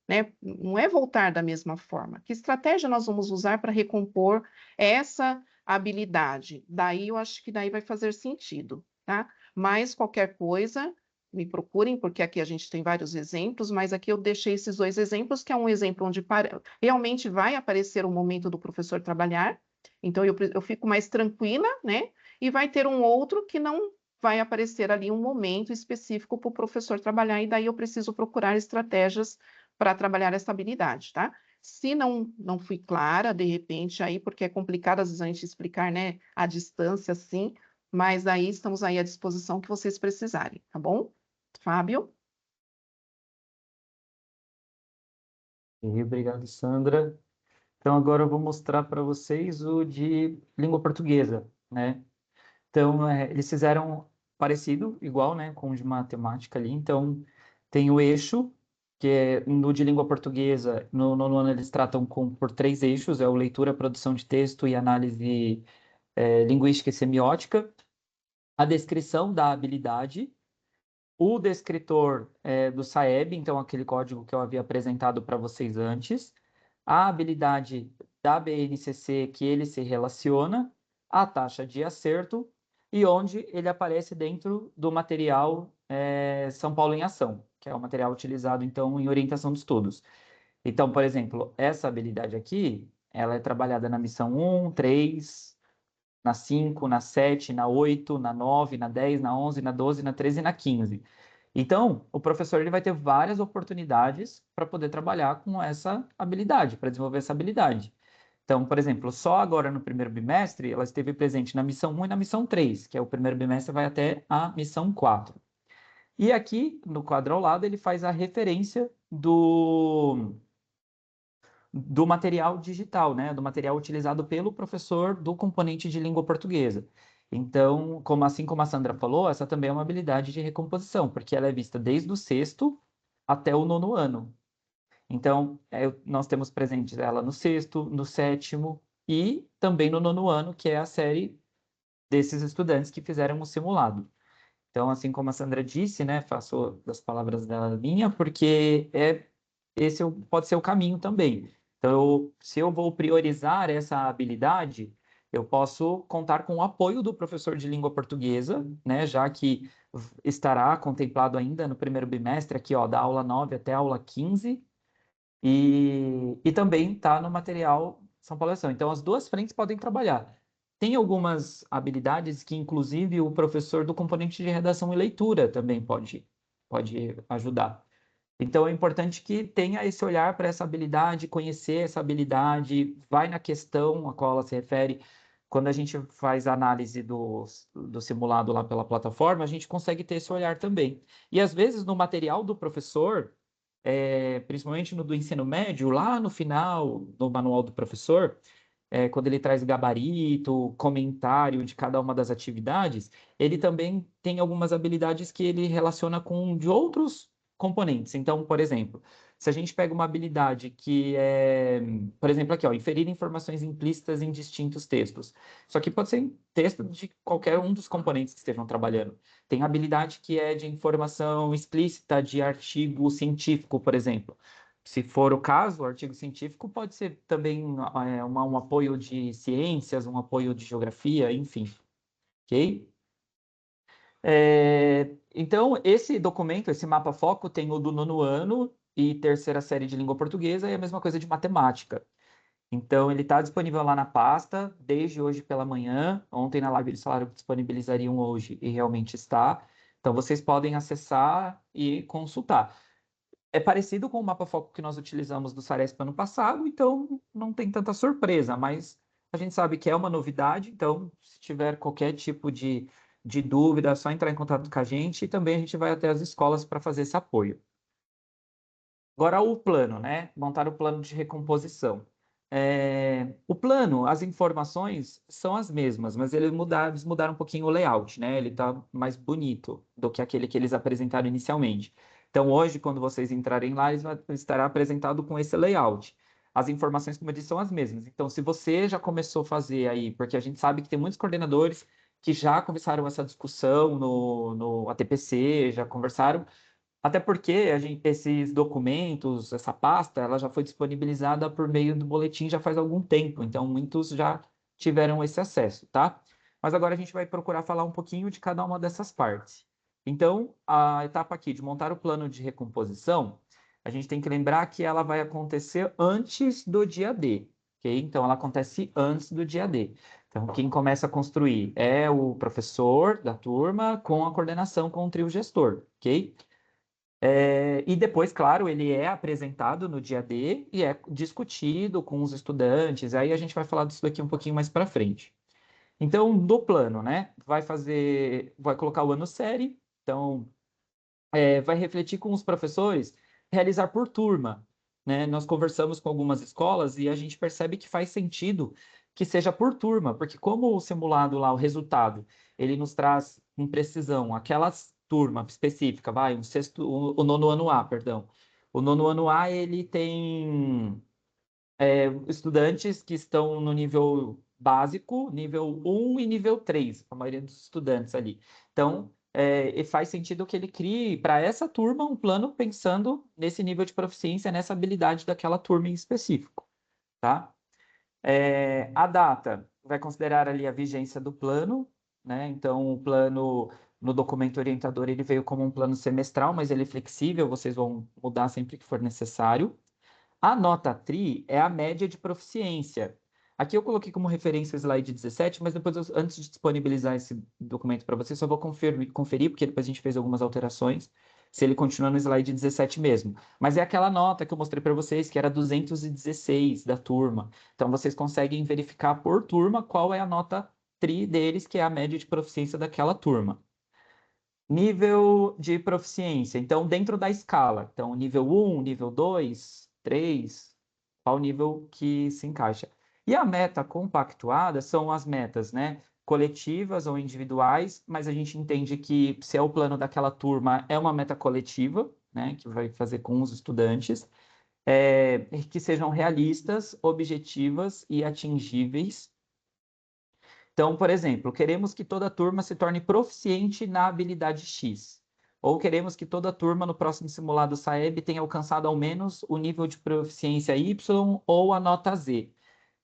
Né? Não é voltar da mesma forma. Que estratégia nós vamos usar para recompor essa habilidade? Daí eu acho que daí vai fazer sentido, tá? Mas qualquer coisa, me procurem, porque aqui a gente tem vários exemplos, mas aqui eu deixei esses 2 exemplos, que é um exemplo onde realmente vai aparecer o momento do professor trabalhar, então eu fico mais tranquila, né? E vai ter um outro que não vai aparecer ali um momento específico para o professor trabalhar, e daí eu preciso procurar estratégias para trabalhar essa habilidade, tá? Se não fui clara, de repente, aí, porque é complicado às vezes a gente explicar, né, à distância, assim, mas aí estamos aí à disposição que vocês precisarem, tá bom? Fábio? E obrigado, Sandra. Então, agora eu vou mostrar para vocês o de língua portuguesa, né? Então, eles fizeram parecido, igual, né, com o de matemática ali. Então, tem o eixo, que é no de língua portuguesa, no nono ano eles tratam por 3 eixos, é o leitura, produção de texto e análise linguística e semiótica, a descrição da habilidade, o descritor do SAEB, então aquele código que eu havia apresentado para vocês antes, a habilidade da BNCC que ele se relaciona, a taxa de acerto e onde ele aparece dentro do material São Paulo em Ação, que é o material utilizado então em orientação de estudos. Então, por exemplo, essa habilidade aqui, ela é trabalhada na missão 1, 3, na 5, na 7, na 8, na 9, na 10, na 11, na 12, na 13 e na 15. Então, o professor ele vai ter várias oportunidades para poder trabalhar com essa habilidade, para desenvolver essa habilidade. Então, por exemplo, só agora no primeiro bimestre, ela esteve presente na missão 1 e na missão 3, que é o primeiro bimestre vai até a missão 4. E aqui, no quadro ao lado, ele faz a referência do material digital, né? Do material utilizado pelo professor do componente de língua portuguesa. Então, assim como a Sandra falou, essa também é uma habilidade de recomposição, porque ela é vista desde o sexto até o nono ano. Então, nós temos presente ela no sexto, no sétimo e também no nono ano, que é a série desses estudantes que fizeram o simulado. Então, assim como a Sandra disse, né, faço das palavras dela minha, porque esse pode ser o caminho também. Então, se eu vou priorizar essa habilidade, eu posso contar com o apoio do professor de língua portuguesa, né, já que estará contemplado ainda no primeiro bimestre, aqui, ó, da aula 9 até a aula 15, e também está no material São Paulo Ação. Então, as duas frentes podem trabalhar. Tem algumas habilidades que, inclusive, o professor do componente de redação e leitura também pode ajudar. Então, é importante que tenha esse olhar para essa habilidade, conhecer essa habilidade, vai na questão a qual ela se refere. Quando a gente faz a análise do simulado lá pela plataforma, a gente consegue ter esse olhar também. E, às vezes, no material do professor, principalmente no do ensino médio, lá no final, no manual do professor, quando ele traz gabarito, comentário de cada uma das atividades, ele também tem algumas habilidades que ele relaciona com de outros componentes. Então, por exemplo, se a gente pega uma habilidade que é, por exemplo, aqui, ó, inferir informações implícitas em distintos textos. Isso aqui pode ser em texto de qualquer um dos componentes que estejam trabalhando. Tem habilidade que é de informação explícita de artigo científico, por exemplo. Se for o caso, o artigo científico pode ser também um apoio de ciências, um apoio de geografia, enfim. Ok? Então, esse documento, esse mapa foco, tem o do nono ano e terceira série de língua portuguesa e a mesma coisa de matemática. Então, ele está disponível lá na pasta desde hoje pela manhã. Ontem na live eles falaram que disponibilizariam hoje e realmente está. Então, vocês podem acessar e consultar. É parecido com o mapa foco que nós utilizamos do Saresp ano passado, então não tem tanta surpresa, mas a gente sabe que é uma novidade, então se tiver qualquer tipo de dúvida, é só entrar em contato com a gente e também a gente vai até as escolas para fazer esse apoio. Agora o plano, né? Montar o plano de recomposição. O plano, as informações são as mesmas, mas eles mudaram um pouquinho o layout, né? Ele está mais bonito do que aquele que eles apresentaram inicialmente. Então, hoje, quando vocês entrarem lá, estará apresentado com esse layout. As informações, como eu disse, são as mesmas. Então, se você já começou a fazer aí, porque a gente sabe que tem muitos coordenadores que já começaram essa discussão no ATPC, já conversaram, até porque esses documentos, essa pasta, ela já foi disponibilizada por meio do boletim já faz algum tempo, então muitos já tiveram esse acesso, tá? Mas agora a gente vai procurar falar um pouquinho de cada uma dessas partes. Então, a etapa aqui de montar o plano de recomposição, a gente tem que lembrar que ela vai acontecer antes do dia D, ok? Então, ela acontece antes do dia D. Então, quem começa a construir é o professor da turma com a coordenação com o trio gestor, ok? E depois, claro, ele é apresentado no dia D e é discutido com os estudantes. Aí a gente vai falar disso daqui um pouquinho mais para frente. Então, do plano, né? Vai colocar o ano série. Então, vai refletir com os professores, realizar por turma, né? Nós conversamos com algumas escolas e a gente percebe que faz sentido que seja por turma, porque como o simulado lá, o resultado, ele nos traz com precisão aquelas turma específica, o nono ano A, perdão. O nono ano A, ele tem estudantes que estão no nível básico, nível 1 e nível 3, a maioria dos estudantes ali. Então, e faz sentido que ele crie para essa turma um plano pensando nesse nível de proficiência, nessa habilidade daquela turma em específico, tá? A data vai considerar ali a vigência do plano, né? Então, o plano no documento orientador ele veio como um plano semestral, mas ele é flexível, vocês vão mudar sempre que for necessário. A nota TRI é a média de proficiência. Aqui eu coloquei como referência o slide 17, mas depois, antes de disponibilizar esse documento para vocês, só vou conferir, porque depois a gente fez algumas alterações, se ele continua no slide 17 mesmo. Mas é aquela nota que eu mostrei para vocês, que era 216 da turma. Então, vocês conseguem verificar por turma qual é a nota TRI deles, que é a média de proficiência daquela turma. Nível de proficiência. Então, dentro da escala. Então, nível 1, nível 2, 3, qual nível que se encaixa. E a meta compactuada são as metas, né? Coletivas ou individuais, mas a gente entende que se é o plano daquela turma, é uma meta coletiva, né? Que vai fazer com os estudantes, que sejam realistas, objetivas e atingíveis. Então, por exemplo, queremos que toda turma se torne proficiente na habilidade X. Ou queremos que toda turma no próximo simulado SAEB tenha alcançado ao menos o nível de proficiência Y ou a nota Z.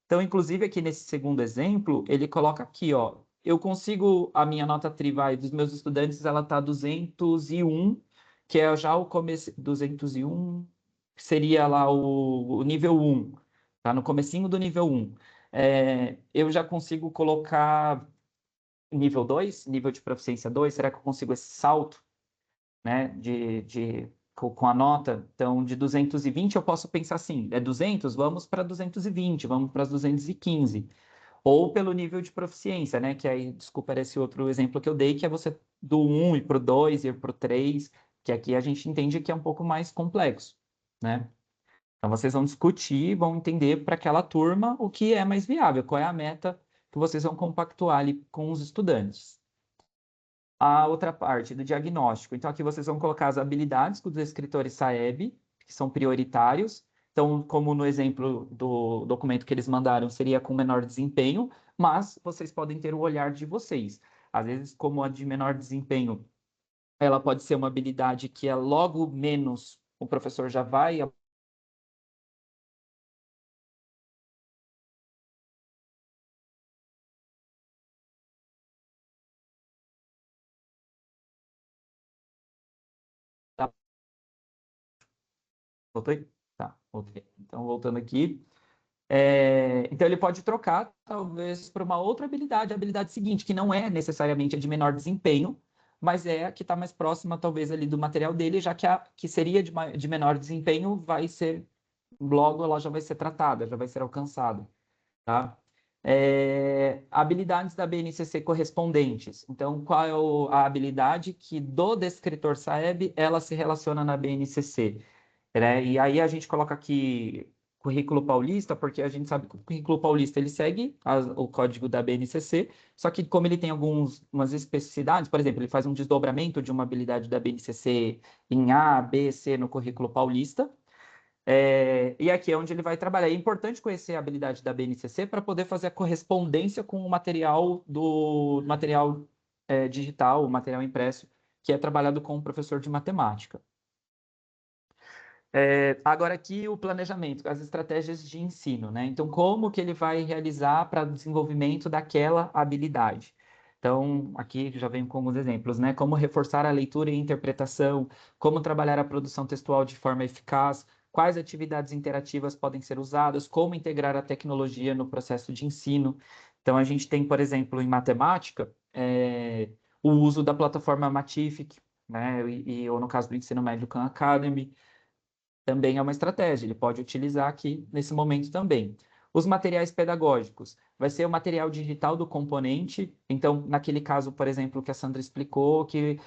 Então, inclusive, aqui nesse segundo exemplo, ele coloca aqui, ó, eu consigo, a minha nota TRI dos meus estudantes, ela está 201, que é já o começo, 201, que seria lá o nível 1, tá? No comecinho do nível 1. Eu já consigo colocar nível 2, nível de proficiência 2, será que eu consigo esse salto, né, com a nota? Então, de 220 eu posso pensar assim, 200, vamos para 220, vamos para 215. Ou pelo nível de proficiência, né, que aí, desculpa, era esse outro exemplo que eu dei, que é você do 1 ir para o 2, ir para o 3, que aqui a gente entende que é um pouco mais complexo, né? Então, vocês vão discutir, vão entender para aquela turma o que é mais viável, qual é a meta que vocês vão compactuar ali com os estudantes. A outra parte do diagnóstico. Então, aqui vocês vão colocar as habilidades dos escritores SAEB, que são prioritários. Então, como no exemplo do documento que eles mandaram, seria com menor desempenho, mas vocês podem ter o olhar de vocês. Às vezes, como a de menor desempenho, ela pode ser uma habilidade que é logo menos, o professor já vai voltei? Tá, voltei. Então, voltando aqui. Então, ele pode trocar, talvez, para uma outra habilidade, a habilidade seguinte, que não é necessariamente a de menor desempenho, mas é a que está mais próxima, talvez, ali do material dele, já que a que seria de menor desempenho vai ser, logo ela já vai ser tratada, já vai ser alcançada, tá? Habilidades da BNCC correspondentes. Então, qual é a habilidade que do descritor SAEB ela se relaciona na BNCC? Né? E aí a gente coloca aqui currículo paulista, porque a gente sabe que o currículo paulista ele segue o código da BNCC, só que como ele tem umas especificidades, por exemplo, ele faz um desdobramento de uma habilidade da BNCC em A, B, C no currículo paulista, e aqui é onde ele vai trabalhar. É importante conhecer a habilidade da BNCC para poder fazer a correspondência com o material digital, o material impresso, que é trabalhado com o professor de matemática. Agora aqui o planejamento, as estratégias de ensino, né? Então, como que ele vai realizar para o desenvolvimento daquela habilidade? Então, aqui já venho com alguns exemplos, né? Como reforçar a leitura e interpretação, como trabalhar a produção textual de forma eficaz, quais atividades interativas podem ser usadas, como integrar a tecnologia no processo de ensino. Então, a gente tem, por exemplo, em matemática, o uso da plataforma Matific, né? Ou no caso do ensino médio, Khan Academy, também é uma estratégia, ele pode utilizar aqui nesse momento também. Os materiais pedagógicos, vai ser o material digital do componente, então, naquele caso, por exemplo, que a Sandra explicou, que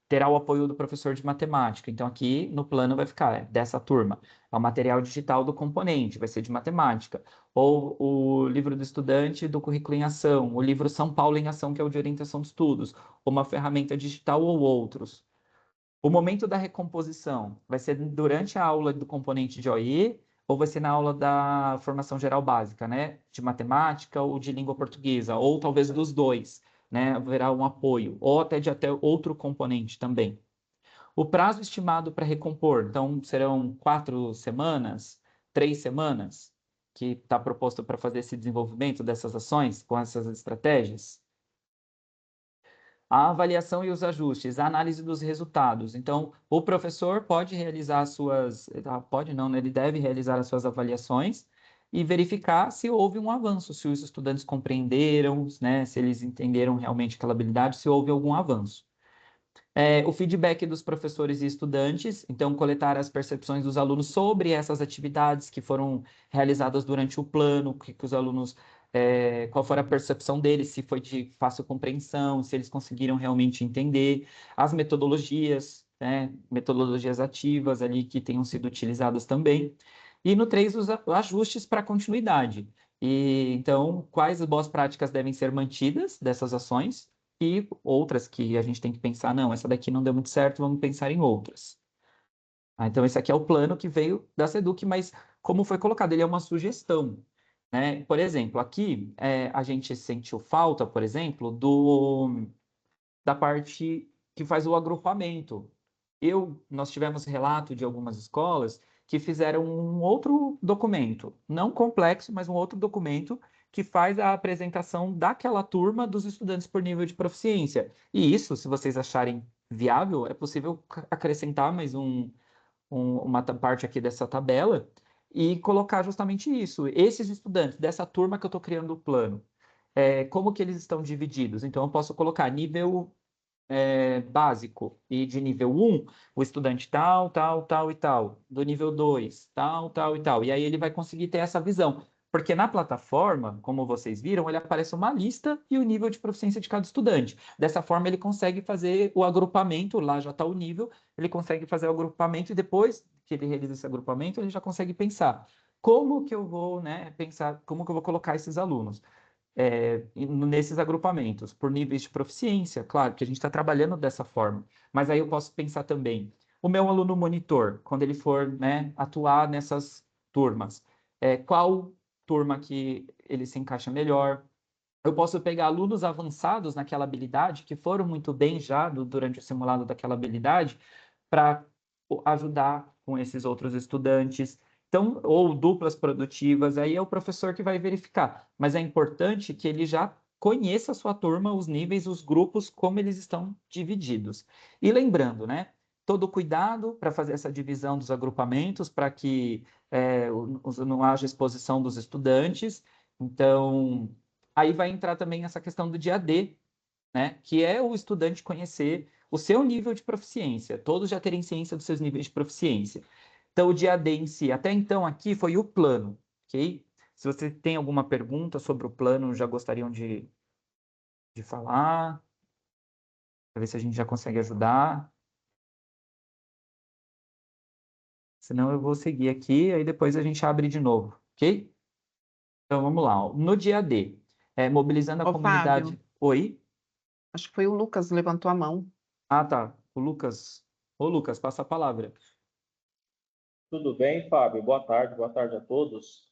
terá o apoio do professor de matemática. Então, aqui no plano vai ficar dessa turma, é o material digital do componente, vai ser de matemática. Ou o livro do estudante do currículo em ação, o livro São Paulo em Ação, que é o de orientação de estudos, uma ferramenta digital ou outros. O momento da recomposição vai ser durante a aula do componente de OE ou vai ser na aula da formação geral básica, né? De matemática ou de língua portuguesa, ou talvez dos dois, né? Haverá um apoio, ou até de até outro componente também. O prazo estimado para recompor, então serão 4 semanas, 3 semanas, que está proposto para fazer esse desenvolvimento dessas ações com essas estratégias. A avaliação e os ajustes, a análise dos resultados. Então, o professor pode realizar pode não, né? Ele deve realizar as suas avaliações e verificar se houve um avanço, se os estudantes compreenderam, né? Se eles entenderam realmente aquela habilidade, se houve algum avanço. O feedback dos professores e estudantes, então coletar as percepções dos alunos sobre essas atividades que foram realizadas durante o plano, que os alunos, qual foi a percepção deles, se foi de fácil compreensão, se eles conseguiram realmente entender, as metodologias, né, metodologias ativas ali que tenham sido utilizadas também, e no 3, os ajustes para continuidade. E então, quais boas práticas devem ser mantidas dessas ações, e outras que a gente tem que pensar, não, essa daqui não deu muito certo, vamos pensar em outras. Então, esse aqui é o plano que veio da SEDUC, mas como foi colocado, ele é uma sugestão, né? Por exemplo, aqui a gente sentiu falta, por exemplo, da parte que faz o agrupamento. Nós tivemos relato de algumas escolas que fizeram um outro documento, não complexo, mas um outro documento que faz a apresentação daquela turma dos estudantes por nível de proficiência. E isso, se vocês acharem viável, é possível acrescentar mais uma parte aqui dessa tabela e colocar justamente isso. Esses estudantes dessa turma que eu estou criando o plano, como que eles estão divididos? Então, eu posso colocar nível básico e de nível 1, o estudante tal, tal, tal e tal. Do nível 2, tal, tal e tal. E aí ele vai conseguir ter essa visão. Porque na plataforma, como vocês viram, ele aparece uma lista e o nível de proficiência de cada estudante. Dessa forma, ele consegue fazer o agrupamento, lá já está o nível, ele consegue fazer o agrupamento e depois que ele realiza esse agrupamento, ele já consegue pensar como que eu vou, né, pensar, como que eu vou colocar esses alunos nesses agrupamentos, por níveis de proficiência, claro, que a gente está trabalhando dessa forma. Mas aí eu posso pensar também, o meu aluno monitor, quando ele for, né, atuar nessas turmas, qual turma que ele se encaixa melhor? Eu posso pegar alunos avançados naquela habilidade, que foram muito bem já durante o simulado daquela habilidade, para ajudar com esses outros estudantes. Então, ou duplas produtivas, aí é o professor que vai verificar. Mas é importante que ele já conheça a sua turma, os níveis, os grupos, como eles estão divididos. E lembrando, né? Todo cuidado para fazer essa divisão dos agrupamentos, para que não haja exposição dos estudantes. Então, aí vai entrar também essa questão do dia D, né? Que é o estudante conhecer o seu nível de proficiência, todos já terem ciência dos seus níveis de proficiência. Então, o dia D em si, até então aqui foi o plano, ok? Se você tem alguma pergunta sobre o plano, já gostariam de falar, para ver se a gente já consegue ajudar. Senão eu vou seguir aqui, aí depois a gente abre de novo, ok? Então, vamos lá. Ó. No dia D, mobilizando a Ô, comunidade... Fábio, Oi? acho que foi o Lucas que levantou a mão. Ah, tá. O Lucas. Ô, Lucas, passa a palavra. Tudo bem, Fábio? Boa tarde a todos.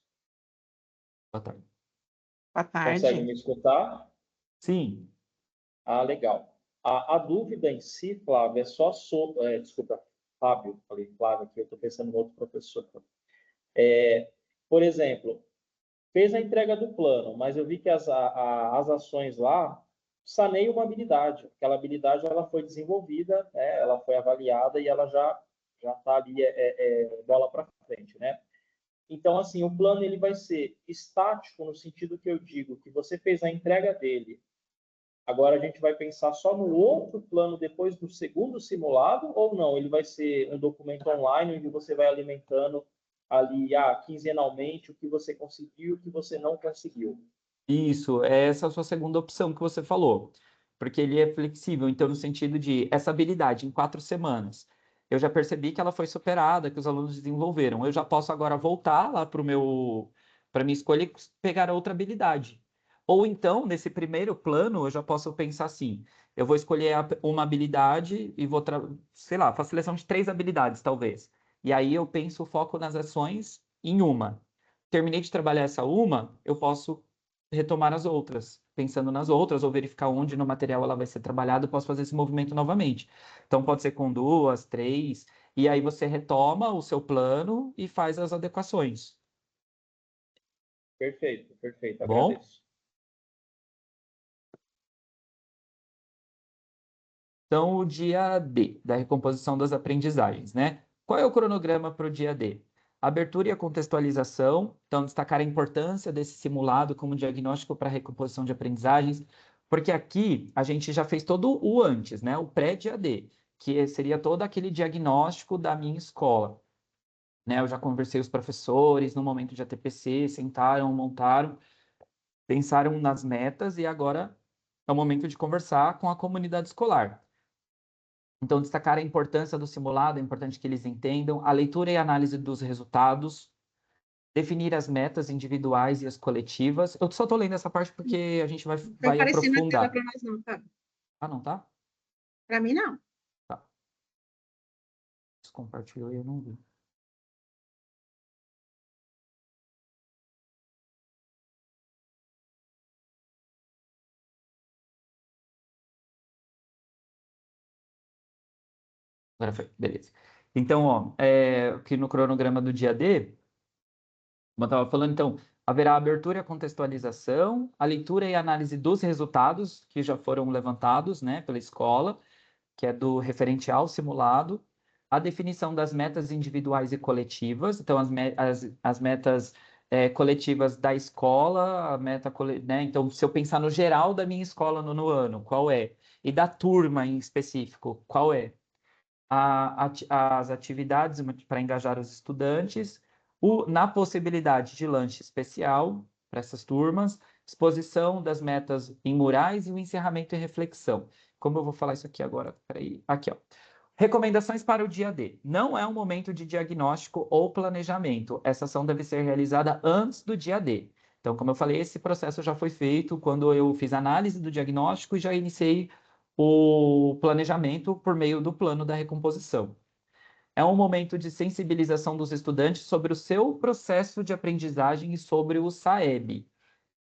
Boa tarde. Boa Consegue tarde. me escutar? Sim. Ah, legal. A dúvida em si, Flávio, é só sobre... desculpa, Fábio, falei Flávio aqui, eu estou pensando em outro professor. Por exemplo, fez a entrega do plano, mas eu vi que as ações lá saneiam uma habilidade. Aquela habilidade ela foi desenvolvida, né? Ela foi avaliada e ela já já está ali bola para frente, né? Então, assim, o plano ele vai ser estático no sentido que eu digo que você fez a entrega dele. Agora a gente vai pensar só no outro plano depois do segundo simulado ou não? Ele vai ser um documento online onde você vai alimentando ali, quinzenalmente, o que você conseguiu, o que você não conseguiu. Isso, essa é a sua segunda opção que você falou, porque ele é flexível, então, no sentido de essa habilidade em 4 semanas. Eu já percebi que ela foi superada, que os alunos desenvolveram. Eu já posso agora voltar lá para minha escolha e pegar outra habilidade. Ou então, nesse primeiro plano, eu já posso pensar assim: eu vou escolher uma habilidade e vou, sei lá, faço seleção de 3 habilidades, talvez. E aí eu penso o foco nas ações em uma. Terminei de trabalhar essa uma, eu posso retomar as outras, pensando nas outras, ou verificar onde no material ela vai ser trabalhada, eu posso fazer esse movimento novamente. Então, pode ser com 2, 3, e aí você retoma o seu plano e faz as adequações. Perfeito, perfeito. Bom? Agradeço. Então, o dia D, da recomposição das aprendizagens, né? Qual é o cronograma para o dia D? Abertura e a contextualização, então destacar a importância desse simulado como diagnóstico para a recomposição de aprendizagens, porque aqui a gente já fez todo o antes, né? O pré-dia D, que seria todo aquele diagnóstico da minha escola, né? Eu já conversei com os professores no momento de ATPC, sentaram, montaram, pensaram nas metas e agora é o momento de conversar com a comunidade escolar. Então, destacar a importância do simulado, é importante que eles entendam, a leitura e análise dos resultados, definir as metas individuais e as coletivas. Eu só estou lendo essa parte porque a gente Vai vai aparecer na tela aprofundar. para nós não, tá? Ah, não tá? Para mim, não. Tá. Compartilhou e eu não vi. Agora foi, beleza. Então, ó, aqui no cronograma do dia D, como eu estava falando, então, haverá a abertura e a contextualização, a leitura e análise dos resultados que já foram levantados, né, pela escola, que é do referencial simulado, a definição das metas individuais e coletivas, então as metas coletivas da escola, a meta, né? Então, se eu pensar no geral da minha escola no ano, qual é? E da turma em específico, qual é? As atividades para engajar os estudantes, na possibilidade de lanche especial para essas turmas, exposição das metas em murais e o encerramento e reflexão. Como eu vou falar isso aqui agora? Peraí, aqui, ó. Recomendações para o dia D. Não é um momento de diagnóstico ou planejamento. Essa ação deve ser realizada antes do dia D. Então, como eu falei, esse processo já foi feito quando eu fiz análise do diagnóstico e já iniciei o planejamento por meio do plano da recomposição. É um momento de sensibilização dos estudantes sobre o seu processo de aprendizagem e sobre o SAEB.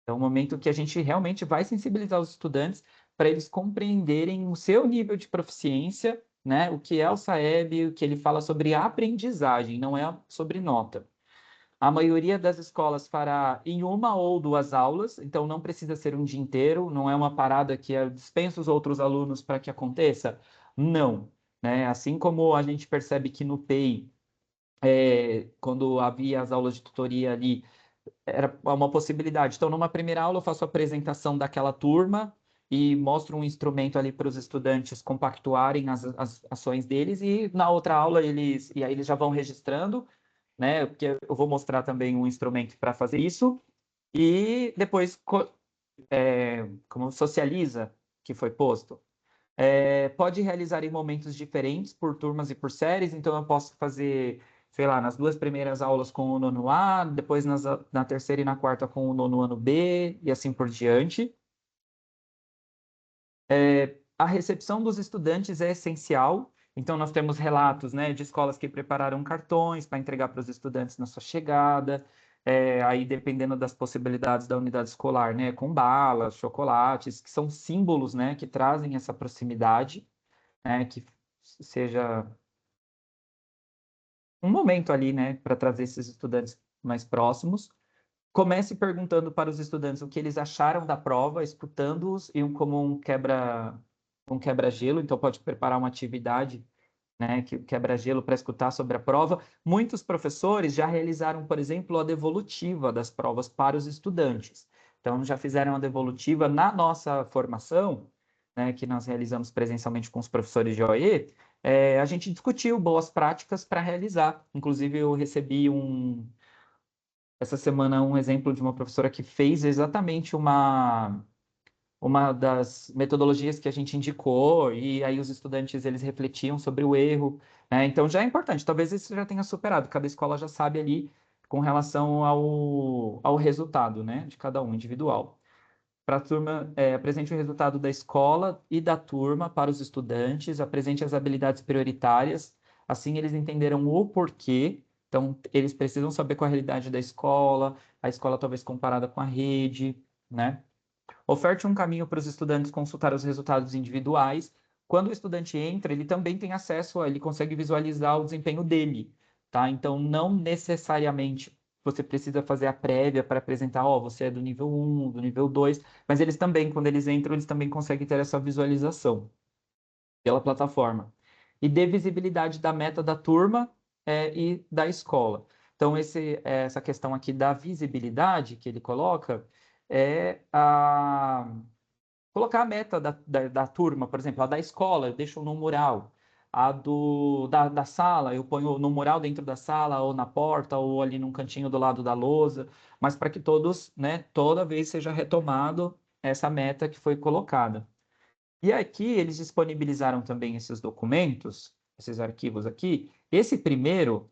É um momento que a gente realmente vai sensibilizar os estudantes para eles compreenderem o seu nível de proficiência, né? O que é o SAEB, o que ele fala sobre aprendizagem, não é sobre nota. A maioria das escolas fará em 1 ou 2 aulas, então não precisa ser um dia inteiro, não é uma parada que dispensa os outros alunos para que aconteça. Não, né? Assim como a gente percebe que no PEI, quando havia as aulas de tutoria ali, era uma possibilidade. Então, numa primeira aula, eu faço a apresentação daquela turma e mostro um instrumento ali para os estudantes compactuarem as ações deles, e na outra aula e aí eles já vão registrando, né? Porque eu vou mostrar também um instrumento para fazer isso, e depois como socializa que foi posto. Pode realizar em momentos diferentes, por turmas e por séries, então eu posso fazer, sei lá, nas 2 primeiras aulas com o nono A, depois na terceira e na quarta com o nono ano B, e assim por diante. A recepção dos estudantes é essencial, então nós temos relatos, né, de escolas que prepararam cartões para entregar para os estudantes na sua chegada, aí dependendo das possibilidades da unidade escolar, né, com balas, chocolates, que são símbolos, né, que trazem essa proximidade, né, que seja um momento ali, né, para trazer esses estudantes mais próximos. Comece perguntando para os estudantes o que eles acharam da prova, escutando-os, e como um quebra-gelo, então pode preparar uma atividade né, que quebra-gelo para escutar sobre a prova. Muitos professores já realizaram, por exemplo, a devolutiva das provas para os estudantes. Então, já fizeram a devolutiva na nossa formação, né, que nós realizamos presencialmente com os professores de OE, a gente discutiu boas práticas para realizar. Inclusive, eu recebi essa semana um exemplo de uma professora que fez exatamente uma das metodologias que a gente indicou, e aí os estudantes eles refletiam sobre o erro, né? Então já é importante, talvez isso já tenha superado, cada escola já sabe ali com relação ao resultado, né, de cada um individual. Para a turma, apresente o resultado da escola e da turma para os estudantes, apresente as habilidades prioritárias, assim eles entenderam o porquê. Então, eles precisam saber qual a realidade da escola, a escola talvez comparada com a rede, né? Oferte um caminho para os estudantes consultar os resultados individuais. Quando o estudante entra, ele também tem acesso, ele consegue visualizar o desempenho dele, tá? Então, não necessariamente você precisa fazer a prévia para apresentar, ó, você é do nível 1, do nível 2, mas eles também, quando eles entram, eles também conseguem ter essa visualização pela plataforma. E dê visibilidade da meta da turma e da escola. Então, essa questão aqui da visibilidade que ele coloca é colocar a meta da turma, por exemplo, a da escola, eu deixo no mural. A da sala, eu ponho no mural dentro da sala, ou na porta, ou ali num cantinho do lado da lousa, mas para que todos, né, toda vez seja retomado essa meta que foi colocada. E aqui eles disponibilizaram também esses documentos, esses arquivos aqui. Esse primeiro,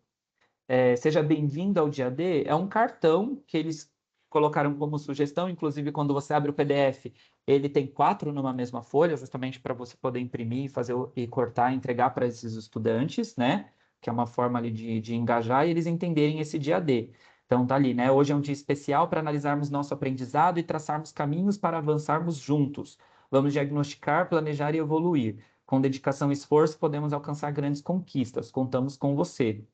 Seja Bem-vindo ao Dia D, é um cartão que eles colocaram como sugestão, inclusive quando você abre o PDF, ele tem 4 numa mesma folha, justamente para você poder imprimir, fazer e cortar e entregar para esses estudantes, né? Que é uma forma ali de engajar e eles entenderem esse Dia D. Então tá ali, né? Hoje é um dia especial para analisarmos nosso aprendizado e traçarmos caminhos para avançarmos juntos. Vamos diagnosticar, planejar e evoluir. Com dedicação e esforço, podemos alcançar grandes conquistas. Contamos com você.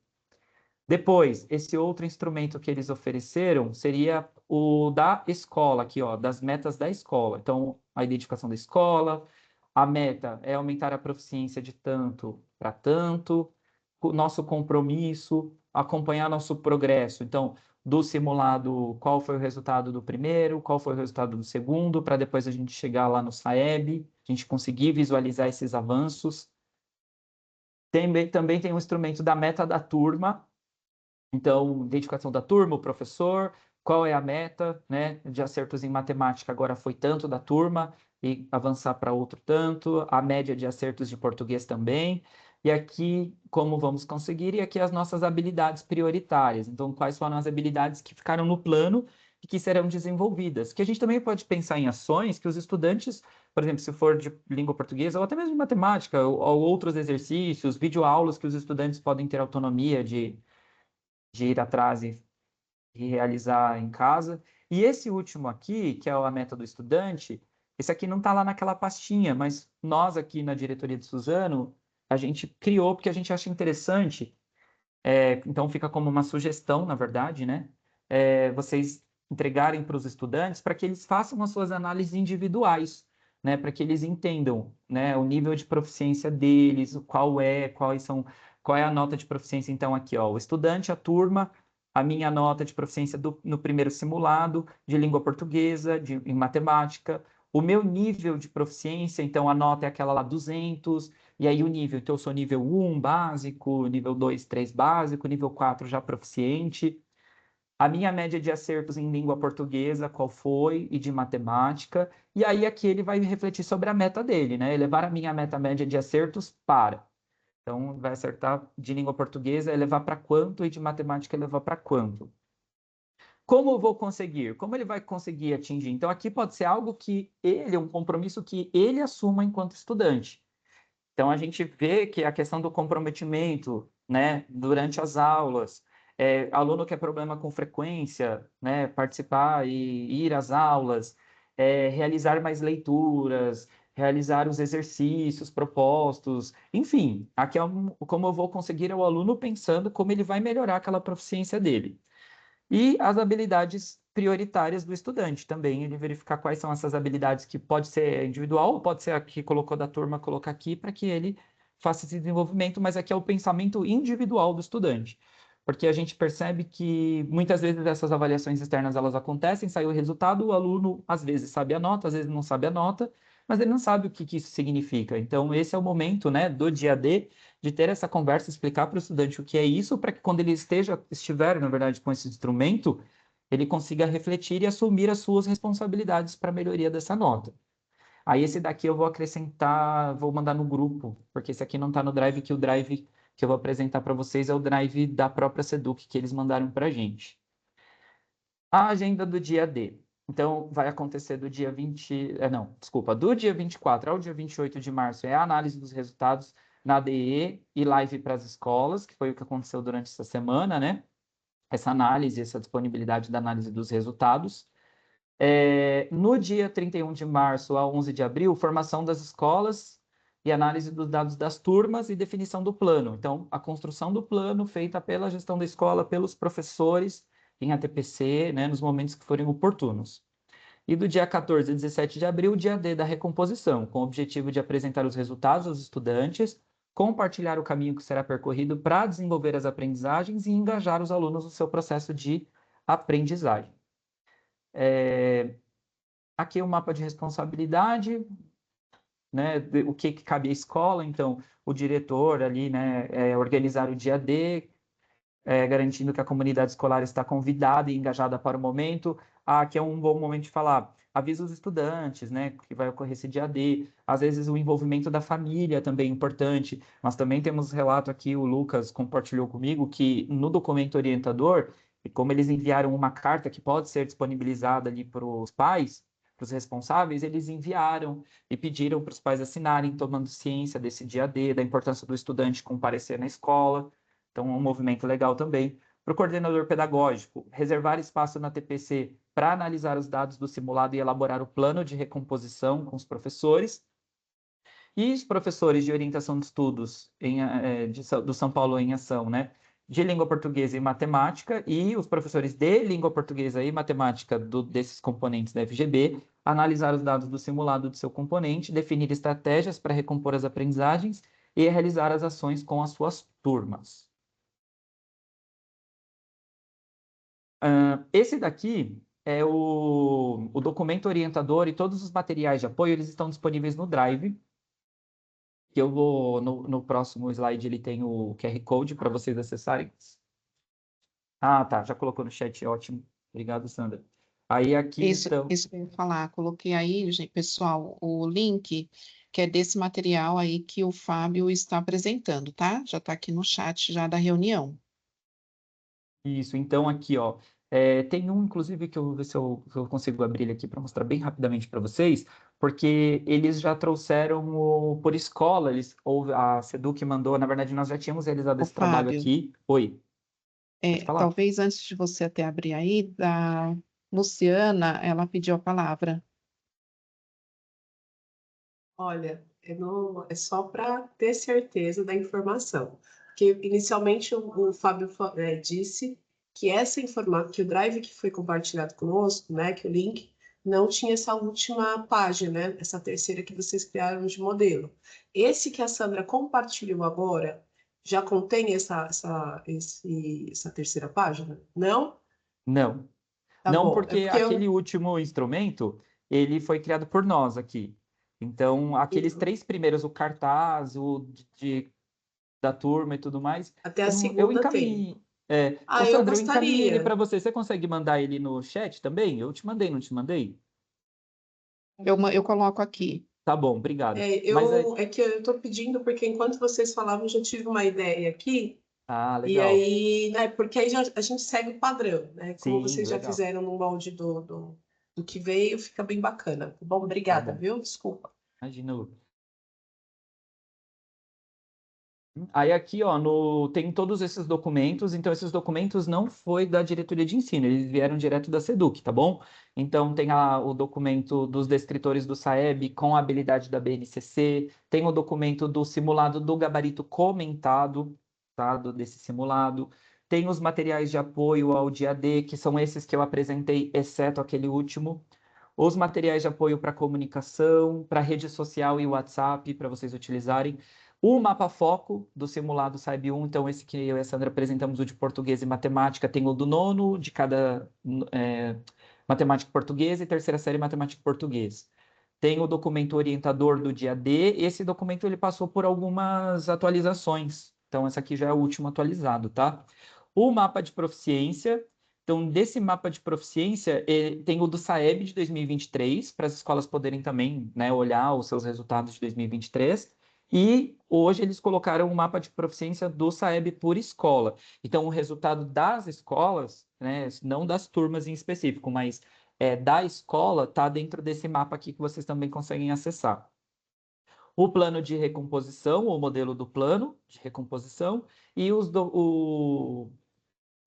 Depois, esse outro instrumento que eles ofereceram seria o da escola, aqui, ó, das metas da escola. Então, a identificação da escola, a meta é aumentar a proficiência de tanto para tanto, o nosso compromisso, acompanhar nosso progresso. Então, do simulado, qual foi o resultado do primeiro, qual foi o resultado do segundo, para depois a gente chegar lá no SAEB, a gente conseguir visualizar esses avanços. Também tem um instrumento da meta da turma. Então, identificação da turma, o professor, qual é a meta, né, de acertos em matemática agora foi tanto da turma e avançar para outro tanto, a média de acertos de português também. E aqui, como vamos conseguir? E aqui as nossas habilidades prioritárias. Então, quais foram as habilidades que ficaram no plano e que serão desenvolvidas? Que a gente também pode pensar em ações que os estudantes, por exemplo, se for de língua portuguesa ou até mesmo de matemática, ou outros exercícios, videoaulas que os estudantes podem ter autonomia de ir atrás e realizar em casa. E esse último aqui, que é a meta do estudante, esse aqui não está lá naquela pastinha, mas nós aqui na diretoria de Suzano, a gente criou porque a gente acha interessante, então fica como uma sugestão, na verdade, né? Vocês entregarem para os estudantes para que eles façam as suas análises individuais, né? Para que eles entendam, né, o nível de proficiência deles, qual é a nota de proficiência, então, aqui, ó, o estudante, a turma, a minha nota de proficiência no primeiro simulado de língua portuguesa, em matemática, o meu nível de proficiência, então a nota é aquela lá 200, e aí o nível, então eu sou nível 1 básico, nível 2, 3 básico, nível 4 já proficiente. A minha média de acertos em língua portuguesa, qual foi, e de matemática. E aí aqui ele vai refletir sobre a meta dele, né? Elevar a minha meta média de acertos para. Então, vai acertar de língua portuguesa, elevar para quanto, e de matemática, elevar para quanto. Como eu vou conseguir? Como ele vai conseguir atingir? Então, aqui pode ser algo que um compromisso que ele assuma enquanto estudante. Então, a gente vê que a questão do comprometimento, né, durante as aulas, aluno que é problema com frequência, né, participar e ir às aulas, realizar mais leituras, realizar os exercícios propostos, enfim, aqui como eu vou conseguir é o aluno pensando como ele vai melhorar aquela proficiência dele. E as habilidades prioritárias do estudante também, ele verificar quais são essas habilidades que pode ser individual ou pode ser a que colocou da turma, colocar aqui para que ele faça esse desenvolvimento, mas aqui é o pensamento individual do estudante. Porque a gente percebe que muitas vezes essas avaliações externas elas acontecem, sai o resultado, o aluno às vezes sabe a nota, às vezes não sabe a nota, mas ele não sabe o que isso significa. Então, esse é o momento, né, do dia D, de ter essa conversa, explicar para o estudante o que é isso, para que quando ele estiver, na verdade, com esse instrumento, ele consiga refletir e assumir as suas responsabilidades para a melhoria dessa nota. Aí esse daqui eu vou acrescentar, vou mandar no grupo, porque esse aqui não está no Drive, que o Drive que eu vou apresentar para vocês é o Drive da própria Seduc que eles mandaram para a gente. A agenda do dia D. Então, vai acontecer do dia 24 ao dia 28 de março é a análise dos resultados na ADE e live para as escolas, que foi o que aconteceu durante essa semana, né? Essa análise, essa disponibilidade da análise dos resultados. No dia 31 de março a 11 de abril, formação das escolas e análise dos dados das turmas e definição do plano. Então, a construção do plano feita pela gestão da escola, pelos professores em ATPC, né, nos momentos que forem oportunos. E do dia 14 a 17 de abril, o dia D da recomposição, com o objetivo de apresentar os resultados aos estudantes, compartilhar o caminho que será percorrido para desenvolver as aprendizagens e engajar os alunos no seu processo de aprendizagem. Aqui é o mapa de responsabilidade, né, o que cabe à escola, então o diretor ali, né, organizar o dia D, garantindo que a comunidade escolar está convidada e engajada para o momento. Aqui é um bom momento de falar, avisa os estudantes, né, que vai ocorrer esse dia D, às vezes o envolvimento da família também é importante, mas também temos relato aqui, o Lucas compartilhou comigo, que no documento orientador, como eles enviaram uma carta que pode ser disponibilizada ali para os pais, para os responsáveis, eles enviaram e pediram para os pais assinarem, tomando ciência desse dia D, da importância do estudante comparecer na escola. Então, é um movimento legal também. Para o coordenador pedagógico, reservar espaço na TPC para analisar os dados do simulado e elaborar o plano de recomposição com os professores. E os professores de orientação de estudos do São Paulo em Ação, né? De língua portuguesa e matemática, e os professores de língua portuguesa e matemática desses componentes da FGB, analisar os dados do simulado do seu componente, definir estratégias para recompor as aprendizagens e realizar as ações com as suas turmas. Esse daqui é o documento orientador e todos os materiais de apoio, eles estão disponíveis no Drive, que eu vou, no próximo slide, ele tem o QR Code para vocês acessarem. Ah, tá, já colocou no chat, ótimo. Obrigado, Sandra. Aí aqui, então... Isso que eu ia falar, coloquei aí, gente, pessoal, o link que é desse material aí que o Fábio está apresentando, tá? Já está aqui no chat já da reunião. Isso, então aqui, ó, tem um, inclusive, que eu vou ver se eu consigo abrir ele aqui para mostrar bem rapidamente para vocês, porque eles já trouxeram por escola, a Seduc mandou, na verdade, nós já tínhamos realizado esse trabalho Fábio, aqui. Oi, pode falar? talvez antes de você até abrir aí, da Luciana, ela pediu a palavra. Olha, é só para ter certeza da informação. Porque inicialmente o Fábio disse que que o Drive que foi compartilhado conosco, né, que o link não tinha essa última página, né, essa terceira que vocês criaram de modelo. Esse que a Sandra compartilhou agora já contém essa terceira página? Não? Não. Tá Não, bom. porque aquele último instrumento, ele foi criado por nós aqui. Então, aqueles 3 primeiros, o cartaz, da turma e tudo mais, Até a eu segunda encaminhei. Ah, eu Sandra, eu encaminhei ele gostaria. para você. Você consegue mandar ele no chat também? Eu te mandei, não te mandei? Eu coloco aqui. Tá bom, obrigado. É que eu estou pedindo porque enquanto vocês falavam, eu já tive uma ideia aqui. E legal. aí, né, porque aí a gente segue o padrão, né? Como Sim, vocês já legal. fizeram no molde do que veio, fica bem bacana. Tá bom? Obrigada, bom. viu? Desculpa. Imagina, Lu. Aí aqui, ó, tem todos esses documentos, então esses documentos não foi da diretoria de ensino, eles vieram direto da Seduc, tá bom? Então tem o documento dos descritores do SAEB com a habilidade da BNCC, tem o documento do simulado do gabarito comentado, tá? Desse simulado, tem os materiais de apoio ao dia D, que são esses que eu apresentei, exceto aquele último, os materiais de apoio para comunicação, para rede social e WhatsApp, para vocês utilizarem, O mapa foco do simulado SAIB 1, então esse que eu e a Sandra apresentamos, o de português e matemática, tem o do nono, de cada matemática e português e terceira série matemática e português. Tem o documento orientador do dia D, esse documento ele passou por algumas atualizações, então esse aqui já é o último atualizado, tá? O mapa de proficiência, então desse mapa de proficiência tem o do SAEB de 2023, para as escolas poderem também, né, olhar os seus resultados de 2023, e hoje eles colocaram um mapa de proficiência do SAEB por escola. Então, o resultado das escolas, né, não das turmas em específico, mas da escola, está dentro desse mapa aqui que vocês também conseguem acessar. O plano de recomposição, o modelo do plano de recomposição, e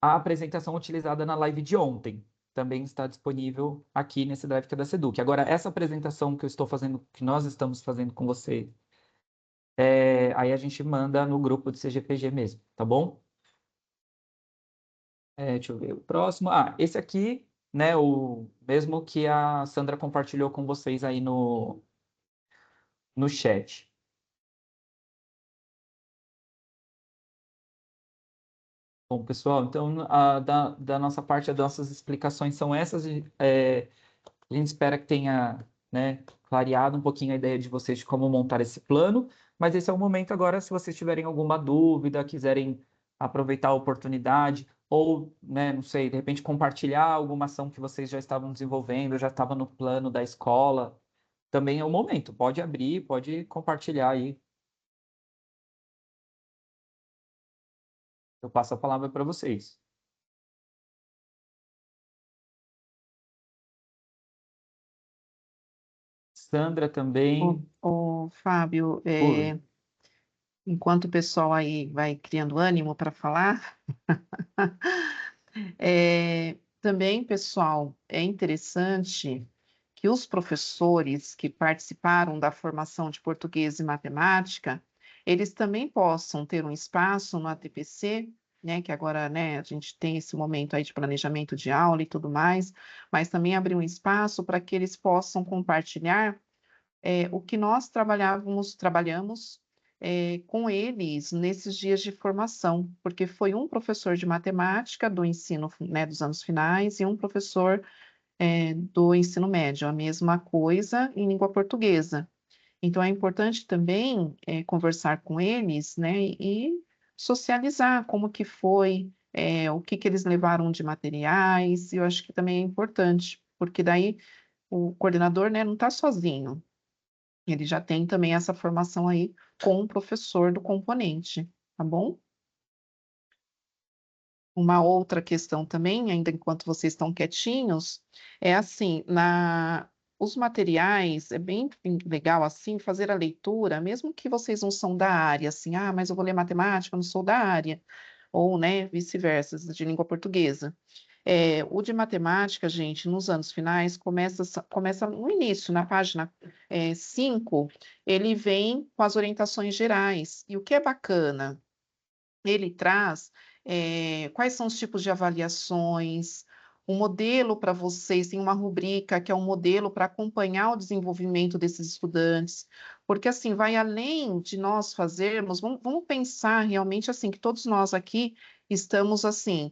a apresentação utilizada na live de ontem. Também está disponível aqui nesse Drive que é da Seduc. Agora, essa apresentação que eu estou fazendo, que nós estamos fazendo com você, aí a gente manda no grupo do CGPG mesmo, tá bom? Deixa eu ver o próximo. Esse aqui, né, o mesmo que a Sandra compartilhou com vocês aí no chat. Bom, pessoal, então, da nossa parte, as nossas explicações são essas. A gente espera que tenha, né, clareado um pouquinho a ideia de vocês de como montar esse plano, mas esse é o momento agora, se vocês tiverem alguma dúvida, quiserem aproveitar a oportunidade, ou, né, não sei, de repente compartilhar alguma ação que vocês já estavam desenvolvendo, já estava no plano da escola, também é o momento. Pode abrir, pode compartilhar aí. Eu passo a palavra para vocês. Sandra também. Fábio, Oi. enquanto o pessoal aí vai criando ânimo para falar, também, pessoal, é interessante que os professores que participaram da formação de português e matemática, eles também possam ter um espaço no ATPC, né, que agora, né, a gente tem esse momento aí de planejamento de aula e tudo mais, mas também abrir um espaço para que eles possam compartilhar o que nós trabalhamos com eles nesses dias de formação, porque foi um professor de matemática do ensino, né, dos anos finais e um professor do ensino médio, a mesma coisa em língua portuguesa. Então, é importante também conversar com eles, né, e socializar como que foi, o que que eles levaram de materiais, e eu acho que também é importante, porque daí o coordenador, né, não está sozinho, ele já tem também essa formação aí com o professor do componente, tá bom? Uma outra questão também, ainda enquanto vocês estão quietinhos, é assim, os materiais, é bem legal, assim, fazer a leitura, mesmo que vocês não são da área, assim, mas eu vou ler matemática, eu não sou da área, ou, né, vice-versa, de língua portuguesa. O de matemática, gente, nos anos finais, começa no início, na página 5, ele vem com as orientações gerais. E o que é bacana? Ele traz quais são os tipos de avaliações, um modelo para vocês, tem uma rubrica que é um modelo para acompanhar o desenvolvimento desses estudantes, porque assim, vai além de nós fazermos, vamos pensar realmente assim, que todos nós aqui estamos assim,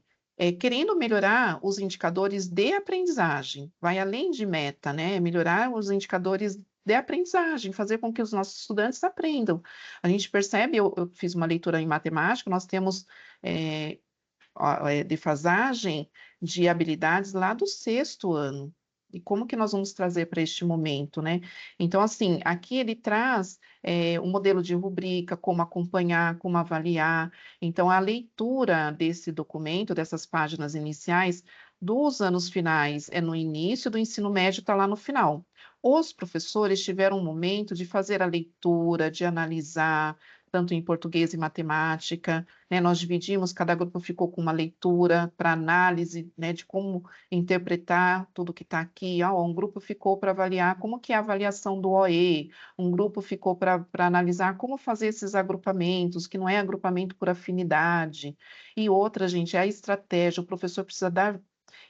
querendo melhorar os indicadores de aprendizagem, vai além de meta, né? Melhorar os indicadores de aprendizagem, fazer com que os nossos estudantes aprendam. A gente percebe, eu fiz uma leitura em matemática, nós temos defasagem de habilidades lá do 6º ano. E como que nós vamos trazer para este momento, né? Então, assim, aqui ele traz um modelo de rubrica, como acompanhar, como avaliar. Então, a leitura desse documento, dessas páginas iniciais, dos anos finais é no início, do ensino médio está lá no final. Os professores tiveram um momento de fazer a leitura, de analisar, tanto em português e matemática, né? Nós dividimos, cada grupo ficou com uma leitura para análise, né, de como interpretar tudo que está aqui. Um grupo ficou para avaliar como que é a avaliação do OE, um grupo ficou para analisar como fazer esses agrupamentos, que não é agrupamento por afinidade, e outra, gente, é a estratégia, o professor precisa dar,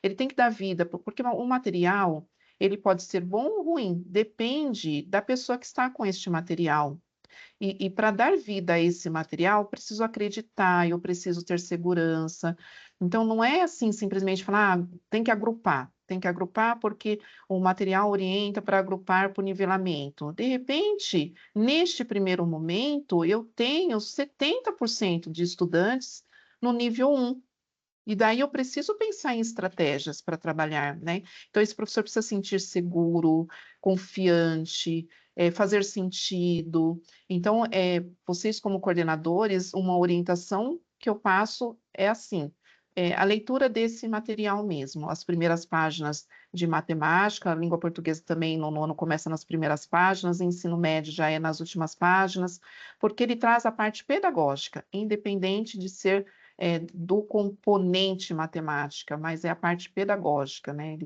ele tem que dar vida, porque o material, ele pode ser bom ou ruim, depende da pessoa que está com este material. E para dar vida a esse material, eu preciso acreditar, eu preciso ter segurança. Então, não é assim simplesmente falar, ah, tem que agrupar porque o material orienta para agrupar por nivelamento. De repente, neste primeiro momento, eu tenho 70% de estudantes no nível 1. E daí eu preciso pensar em estratégias para trabalhar, né? Então, esse professor precisa sentir seguro, confiante, fazer sentido. Então, vocês, como coordenadores, uma orientação que eu passo é assim: a leitura desse material mesmo, as primeiras páginas de matemática, a língua portuguesa também no nono começa nas primeiras páginas, ensino médio já é nas últimas páginas, porque ele traz a parte pedagógica, independente de ser do componente matemática, mas é a parte pedagógica, né? Ele